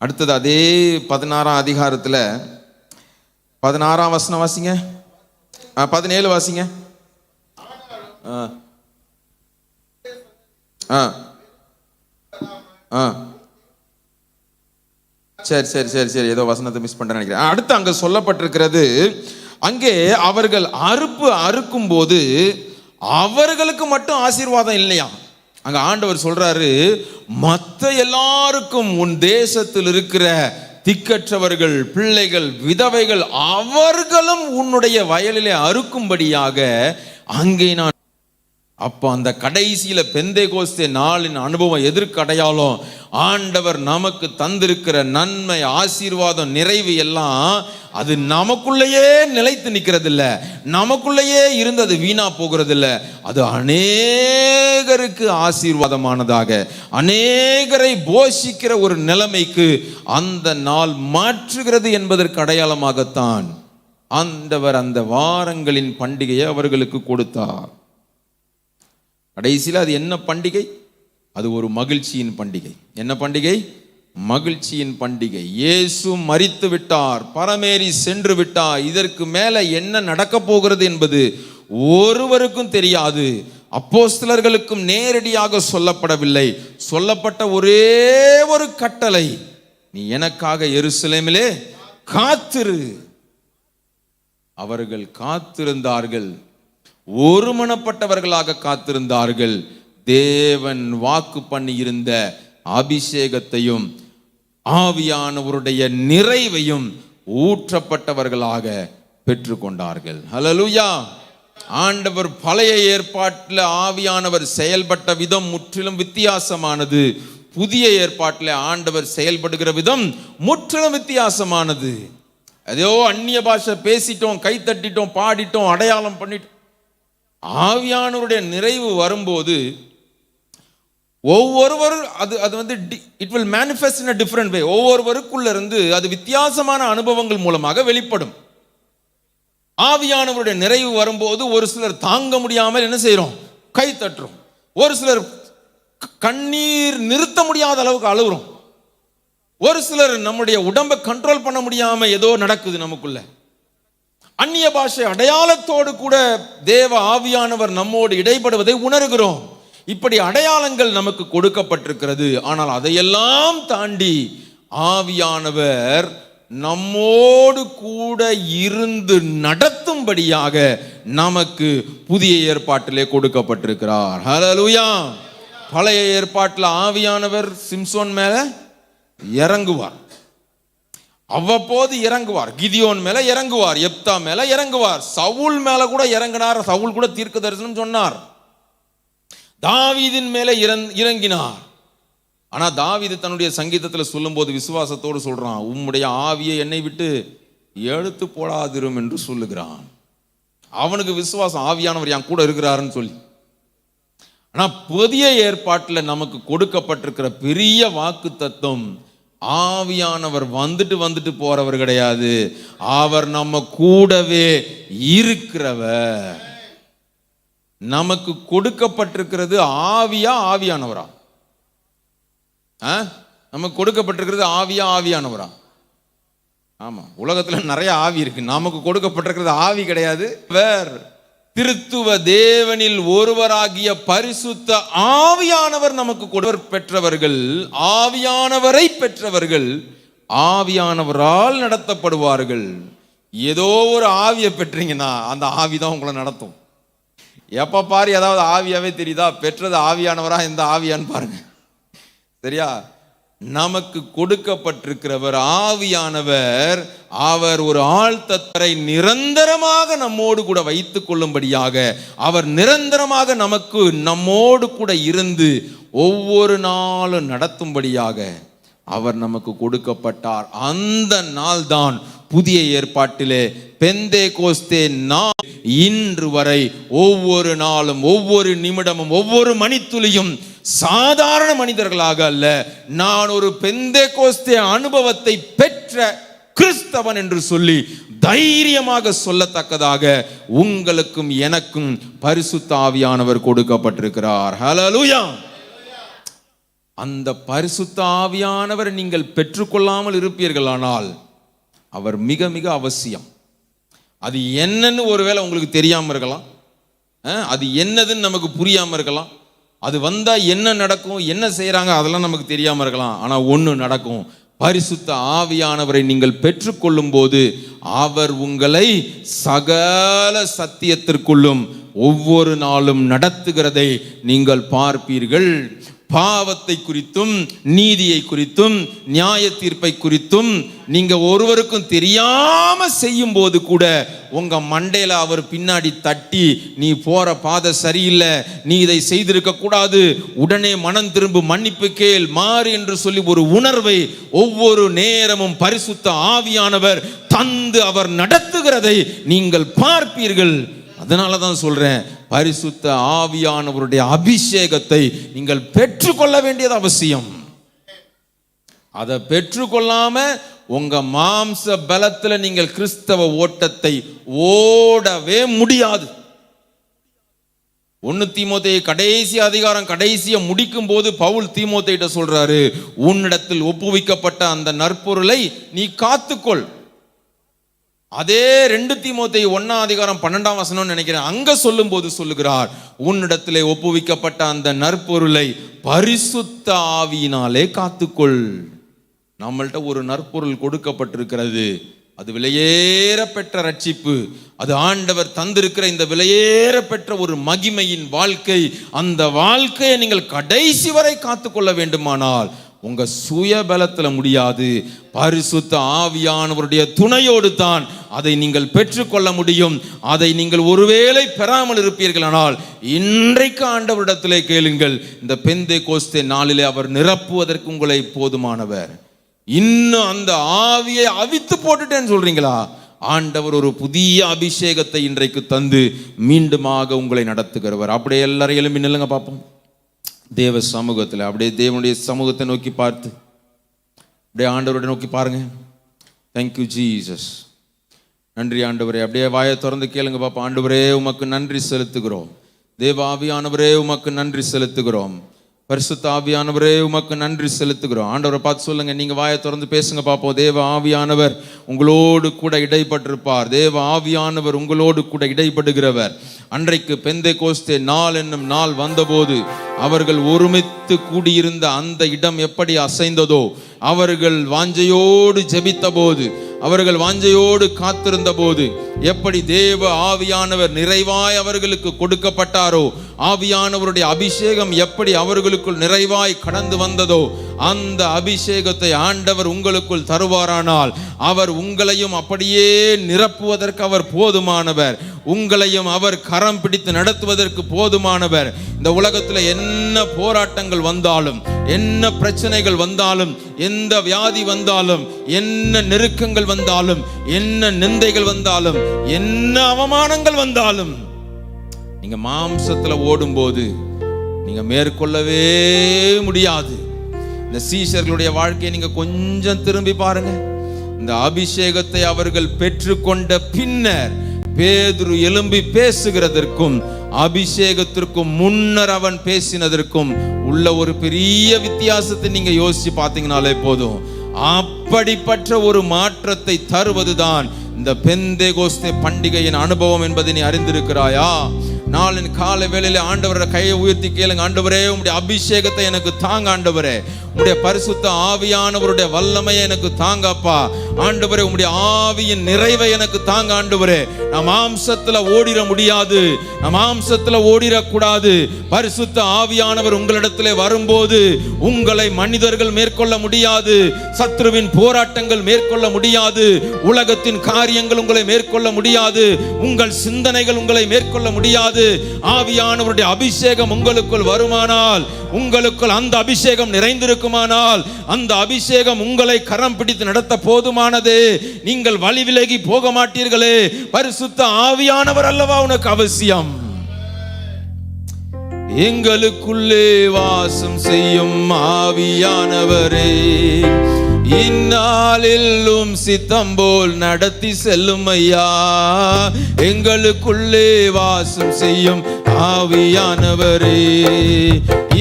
அடுத்தது அதே 16ஆம் அதிகாரத்துல 16ஆம் வசனம் வாசிங்க, 17 வாசிங்க. சரி சரி சரி சரி ஏதோ வசனத்தை மிஸ் பண்றேன்னு நினைக்கிறேன். அடுத்து அங்க சொல்லப்பட்டிருக்கிறது, அங்கே அவர்கள் அறுப்பு அறுக்கும் போது அவர்களுக்கு மட்டும் ஆசீர்வாதம் இல்லையா. அங்க ஆண்டவர் சொல்றாரு, மற்ற எல்லாருக்கும் உன் தேசத்தில் இருக்கிற திக்கற்றவர்கள், பிள்ளைகள், விதவைகள் அவர்களும் உன்னுடைய வயலிலே அறுக்கும்படியாக அங்கே நான். அப்ப அந்த கடைசியில பெந்தெகோஸ்தே நாளின் அனுபவம் எதற்கு அடையாளம்? ஆண்டவர் நமக்கு தந்திருக்கிற நன்மை, ஆசீர்வாதம், நிறைவு எல்லாம் அது நமக்குள்ளேயே நிலைத்து நிற்கிறது இல்ல, நமக்குள்ளேயே இருந்தது வீணா போகிறது இல்ல, அது அநேகருக்கு ஆசீர்வாதமானதாக, அநேகரை போஷிக்கிற ஒரு நிலைமைக்கு அந்த நாள் மாற்றுகிறது என்பதற்கு அடையாளமாகத்தான் ஆண்டவர் அந்த வாரங்களின் பண்டிகையை அவர்களுக்கு கொடுத்தார். கடைசியில் அது என்ன பண்டிகை? அது ஒரு மகிழ்ச்சியின் பண்டிகை. என்ன பண்டிகை? மகிழ்ச்சியின் பண்டிகை. இயேசு மரித்து விட்டார், பரமேறி சென்று விட்டார். இதற்கு மேல என்ன நடக்க போகிறது என்பது ஒருவருக்கும் தெரியாது. அப்போஸ்தலர்களுக்கும் நேரடியாக சொல்லப்படவில்லை. சொல்லப்பட்ட ஒரே ஒரு கட்டளை, நீ எனக்காக எருசலேமிலே காத்திரு. அவர்கள் காத்திருந்தார்கள், ஒருமனப்பட்டவர்களாக காத்திருந்தார்கள். தேவன் வாக்கு பண்ணி இருந்த அபிஷேகத்தையும் ஆவியானவருடைய நிறைவையும் ஊற்றப்பட்டவர்களாக பெற்றுக்கொண்டார்கள். ஹல்லேலூயா. ஆண்டவர் பழைய ஏற்பாட்டில் ஆவியானவர் செயல்பட்ட விதம் முற்றிலும் வித்தியாசமானது. புதிய ஏற்பாட்டில் ஆண்டவர் செயல்படுகிற விதம் முற்றிலும் வித்தியாசமானது. அதோ அந்நிய பாஷை பேசிட்டோம், கை தட்டிட்டோம், பாடிட்டோம், அடையாளம் பண்ணிட்டோம். ஆவியானவருடைய நிறைவு வரும்போது ஒவ்வொருவரும் அது வந்து it will manifest in a different way. ஒவ்வொருவருக்குள்ள இருந்து அது வித்தியாசமான அனுபவங்கள் மூலமாக வெளிப்படும். ஆவியானவருடைய நிறைவு வரும்போது ஒரு சிலர் தாங்க முடியாமல் என்ன செய்றோம்? கை தட்டுறோம். ஒரு சிலர் கண்ணீர் நிறுத்த முடியாத அளவுக்கு அழுகுறோம். ஒரு சிலர் நம்முடைய உடம்பை கண்ட்ரோல் பண்ண முடியாம ஏதோ நடக்குது நமக்குள்ள. அந்நிய பாஷை அடையாளத்தோடு கூட தேவ ஆவியானவர் நம்மோடு இடைப்படுவதை உணர்கிறோம். இப்படி அடையாளங்கள் நமக்கு கொடுக்கப்பட்டிருக்கிறது. ஆனால் அதையெல்லாம் தாண்டி ஆவியானவர் நம்மோடு கூட இருந்து நடத்தும்படியாக நமக்கு புதிய ஏற்பாட்டிலே கொடுக்கப்பட்டிருக்கிறார். ஹல்லேலூயா. பழைய ஏற்பாட்டில் ஆவியானவர் சிம்சோன் மேல இறங்குவார், அவ்வப்போது இறங்குவார். கிதியோன் மேல இறங்குவார், எப்தா மேல இறங்குவார், சவுல் மேல கூட இறங்கினார். சவுல் கூட தீர்க்க தரிசனம் சொன்னார். தாவீதின் மேல இறங்கினார். ஆனா தாவீது தன்னுடைய சங்கீதத்தில் சொல்லும் போது விசுவாசத்தோடு சொல்றான், உம்முடைய ஆவியை என்னை விட்டு எடுத்து போடாதிரும் என்று சொல்லுகிறான். அவனுக்கு விசுவாசம், ஆவியானவர் என் கூட இருக்கிறாருன்னு சொல்லி. ஆனா புதிய ஏற்பாட்டில் நமக்கு கொடுக்கப்பட்டிருக்கிற பெரிய வாக்கு தத்துவம், ஆவியானவர் வந்துட்டு போறவர் கிடையாது, அவர் நம்ம கூடவே இருக்கிறவர். நமக்கு கொடுக்கப்பட்டிருக்கிறது ஆவியா ஆவியானவரா? நமக்கு கொடுக்கப்பட்டிருக்கிறது ஆவியா ஆவியானவரா? ஆமா, உலகத்துல நிறைய ஆவி இருக்கு, நமக்கு கொடுக்கப்பட்டிருக்கிறது ஆவி கிடையாது, வேற திருத்துவ தேவனில் ஒருவராகிய பரிசுத்த ஆவியானவர் நமக்கு பெற்றவர்கள், ஆவியானவரை பெற்றவர்கள் ஆவியானவரால் நடத்தப்படுவார்கள். ஏதோ ஒரு ஆவியை பெற்றீங்கன்னா அந்த ஆவி தான் உங்களை நடத்தும். எப்ப பாரு ஏதாவது ஆவியாவே தெரியுதா? பெற்றது ஆவியானவரா எந்த ஆவியான்னு பாருங்க. சரியா? நமக்கு கொடுக்கப்பட்டிருக்கிறவர் ஆவியானவர். அவர் ஒரு ஆழ்த்தத்தரை நிரந்தரமாக நம்மோடு கூட வைத்துக் கொள்ளும்படியாக, அவர் நிரந்தரமாக நம்மோடு கூட இருந்து ஒவ்வொரு நாளும் நடத்தும்படியாக அவர் நமக்கு கொடுக்கப்பட்டார். அந்த நாள் தான் புதிய ஏற்பாட்டிலே பெந்தேகோஸ்தே நாள். இன்று வரை ஒவ்வொரு நாளும், ஒவ்வொரு நிமிடமும், ஒவ்வொரு மணித்துளியும் சாதாரண மனிதர்களாக அல்ல, நான் ஒரு பெந்தேகோஸ்தே அனுபவத்தை பெற்ற கிறிஸ்தவன் என்று சொல்லி தைரியமாக சொல்லத்தக்கதாக உங்களுக்கும் எனக்கும் பரிசுத்த ஆவியானவர் கொடுக்கப்பட்டிருக்கிறார். ஹல்லேலூயா. அந்த பரிசுத்த ஆவியானவர் நீங்கள் பெற்றுக்கொள்ளாமல் இருப்பீர்களானால் அவர் மிக மிக அவசியம். அது என்னன்னு ஒருவேளை உங்களுக்கு தெரியாம இருக்கலாம், அது என்னதுன்னு நமக்கு புரியாம இருக்கலாம், அது வந்தா என்ன நடக்கும், என்ன செய்யறாங்க அதெல்லாம் நமக்கு தெரியாம இருக்கலாம். ஆனா ஒண்ணு நடக்கும், பரிசுத்த ஆவியானவரை நீங்கள் பெற்றுக்கொள்ளும் போது அவர் உங்களை சகல சத்தியத்திற்குள்ளும் ஒவ்வொரு நாளும் நடத்துகிறதை நீங்கள் பார்ப்பீர்கள். பாவத்தை குறித்தும், நீதியை குறித்தும், நியாய தீர்ப்பை குறித்தும் நீங்க ஒருவருக்கும் தெரியாம செய்யும் போது கூட உங்க மண்டையில அவர் பின்னாடி தட்டி, நீ போற பாதை சரியில்லை, நீ இதை செய்திருக்க கூடாது, உடனே மனம் திரும்ப, மன்னிப்பு கேள், மாறு என்று சொல்லி ஒரு உணர்வை ஒவ்வொரு நேரமும் பரிசுத்த ஆவியானவர் தந்து அவர் நடத்துகிறதை நீங்கள் பார்ப்பீர்கள். அதனாலதான் சொல்றேன், பரிசுத்த ஆவியானவருடைய அபிஷேகத்தை நீங்கள் பெற்றுக்கொள்ள வேண்டியது அவசியம். அதை பெற்றுக்கொள்ளாம உங்க மாம்ச பலத்துல நீங்கள் கிறிஸ்தவ ஓட்டத்தை ஓடவே முடியாது. 1 தீமோத்தேயு கடைசி அதிகாரம் கடைசியை முடிக்கும் போது பவுல் தீமோத்தேயிட்ட சொல்றாரு, உன்னிடத்தில் ஒப்புவிக்கப்பட்ட அந்த நற்பொருளை நீ காத்துக்கொள். அதே 2 தீமோத்தேயு 1 அதிகாரம் 12ஆம் வசனம் நினைக்கிறேன், அங்க சொல்லும் போது சொல்லுகிறார், உன்னிடத்திலே ஒப்புவிக்கப்பட்ட அந்த நற்பொருளை பரிசுத்த ஆவியினாலே காத்துக்கொள். நம்மள்ட்ட ஒரு நற்பொருள் கொடுக்கப்பட்டிருக்கிறது, அது விலையேற பெற்ற ரட்சிப்பு, அது ஆண்டவர் தந்திருக்கிற இந்த விலையேற பெற்ற ஒரு மகிமையின் வாழ்க்கை. அந்த வாழ்க்கையை நீங்கள் கடைசி வரை காத்துக்கொள்ள வேண்டுமானால் உங்க சுய பலத்துல முடியாது, பரிசுத்த ஆவியானவருடைய துணையோடு தான் அதை நீங்கள் பெற்றுக்கொள்ள முடியும். அதை நீங்கள் ஒருவேளை பெறாமல் இருப்பீர்களானால் இன்றைக்கு ஆண்டவரிடத்திலே கேளுங்கள். இந்த பெந்தேகோஸ்தே நாளிலே அவர் நிரப்புவதற்கு உங்களை போதுமானவர். இன்னும் அந்த ஆவியை அவித்து போட்டுட்டேன்னு சொல்றீங்களா? ஆண்டவர் ஒரு புதிய அபிஷேகத்தை இன்றைக்கு தந்து மீண்டுமாக உங்களை நடத்துகிறவர். அப்படியே எல்லாரும் எழும்பி நில்லுங்க பார்ப்போம். தேவ சமூகத்தில் அப்படியே தேவனுடைய சமூகத்தை நோக்கி பார்த்து அப்படியே ஆண்டவரை நோக்கி பாருங்க. Thank you Jesus. நன்றி ஆண்டவரே. அப்படியே வாயை திறந்து கேளுங்க பாப்பா. ஆண்டவரே உமக்கு நன்றி செலுத்துகிறோம். தேவ ஆவியானவரே உமக்கு நன்றி செலுத்துகிறோம். பரிசுத்த ஆவியானவரே உமக்கு நன்றி செலுத்துகிறோம். ஆண்டவரை பார்த்து சொல்லுங்க, நீங்க வாயை திறந்து பேசுங்க பார்ப்போம். தேவ ஆவியானவர் உங்களோடு கூட இடைப்பட்டிருப்பார். தேவ ஆவியானவர் உங்களோடு கூட இடைப்படுகிறவர். அன்றைக்கு பெந்தேகோஸ்தே நாள் என்னும் நாள் வந்தபோது அவர்கள் ஒருமித்து கூடியிருந்த அந்த இடம் எப்படி அசைந்ததோ, அவர்கள் வாஞ்சையோடு ஜெபித்த போது, அவர்கள் வாஞ்சையோடு காத்திருந்த போது, எப்படி தேவ ஆவியானவர் நிறைவாய் அவர்களுக்கு கொடுக்கப்பட்டாரோ, ஆவியானவருடைய அபிஷேகம் எப்படி அவர்களுக்குள் நிறைவாய் கடந்து வந்ததோ, அந்த அபிஷேகத்தை ஆண்டவர் உங்களுக்குள் தருவாரானால் அவர் உங்களையும் அப்படியே நிரப்புவதற்கு அவர் போதுமானவர். உங்களையும் அவர் கரம் பிடித்து நடத்துவதற்கு போதுமானவர். இந்த உலகத்துல என்ன போராட்டங்கள் வந்தாலும், என்ன பிரச்சனைகள் வந்தாலும், எந்த வியாதி வந்தாலும், என்ன நெருக்கங்கள் வந்தாலும், என்ன நிந்தைகள் வந்தாலும், என்ன அவமானங்கள் வந்தாலும், நீங்க மாம்சத்துல ஓடும்போது நீங்க மேற்கொள்ளவே முடியாது. இந்த சீஷர்களுடைய வாழ்க்கையை நீங்க கொஞ்சம் திரும்பி பாருங்க. இந்த அபிஷேகத்தை அவர்கள் பெற்றுக்கொண்ட பின்னர் பேதுரு எழும்பி பேசுகிறதற்கும் அபிஷேகத்திற்கும் முன்னர் அவன் பேசினதற்கும் உள்ள ஒரு பெரிய வித்தியாசத்தை நீங்க யோசிச்சு பார்த்தீங்கனாலே போதும். அப்படிப்பட்ட ஒரு மாற்றத்தை தருவதுதான் இந்த பெந்தேகோஸ்தே பண்டிகையின் அனுபவம் என்பதை நீ அறிந்திருக்கிறாயா? நாளின் காலை வேளையில ஆண்டவரோட கையை உயர்த்தி கேளுங்க. ஆண்டவரே, உம்முடைய அபிஷேகத்தை எனக்கு தாங்க. ஆண்டவரே, உம்முடைய பரிசுத்த ஆவியானவருடைய வல்லமையை எனக்கு தாங்கப்பா. ஆண்டவரே, உம்முடைய ஆவியின் நிறைவை எனக்கு தாங்க. ஆண்டவரே, நான் மாம்சத்துல ஓடிர முடியாது, நான் மாம்சத்துல ஓடிரக்கூடாது. பரிசுத்த ஆவியானவர் உங்களிடத்திலே வரும்போது உங்களை மனிதர்கள் மேற்கொள்ள முடியாது, சத்ருவின் போராட்டங்கள் மேற்கொள்ள முடியாது, உலகத்தின் காரியங்கள் உங்களை மேற்கொள்ள முடியாது, உங்கள் சிந்தனைகள் உங்களை மேற்கொள்ள முடியாது. ஆவியானவருடைய அபிஷேகம் உங்களுக்குள் வருமானால், உங்களுக்குள் அந்த அபிஷேகம் நிறைந்திருக்குமானால், அந்த அபிஷேகம் உங்களை கரம் பிடித்து நடத்த போதுமானது. நீங்கள் வழி விலகி போக மாட்டீர்களே. பரிசுத்த ஆவியானவர் அல்லவா உனக்கு அவசியம். எங்களுக்குள்ளே வாசம் செய்யும் ஆவியானவரே, இந்நாளிலும் சித்தம் போல் நடத்தி செல்லும் ஐயா. எங்களுக்குள்ளே வாசம் செய்யும் ஆவியானவரே,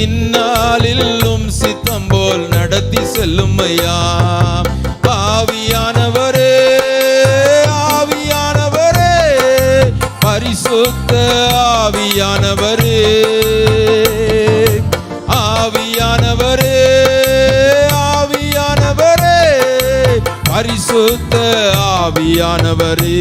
இந்நாளிலும் சித்தம் போல் நடத்தி செல்லும் ஐயா. ஆவியானவரே, ஆவியானவரே, பரிசுத்த ஆவியானவரே, ஆவியானவரே, பரிசுத்த ஆவியானவரே,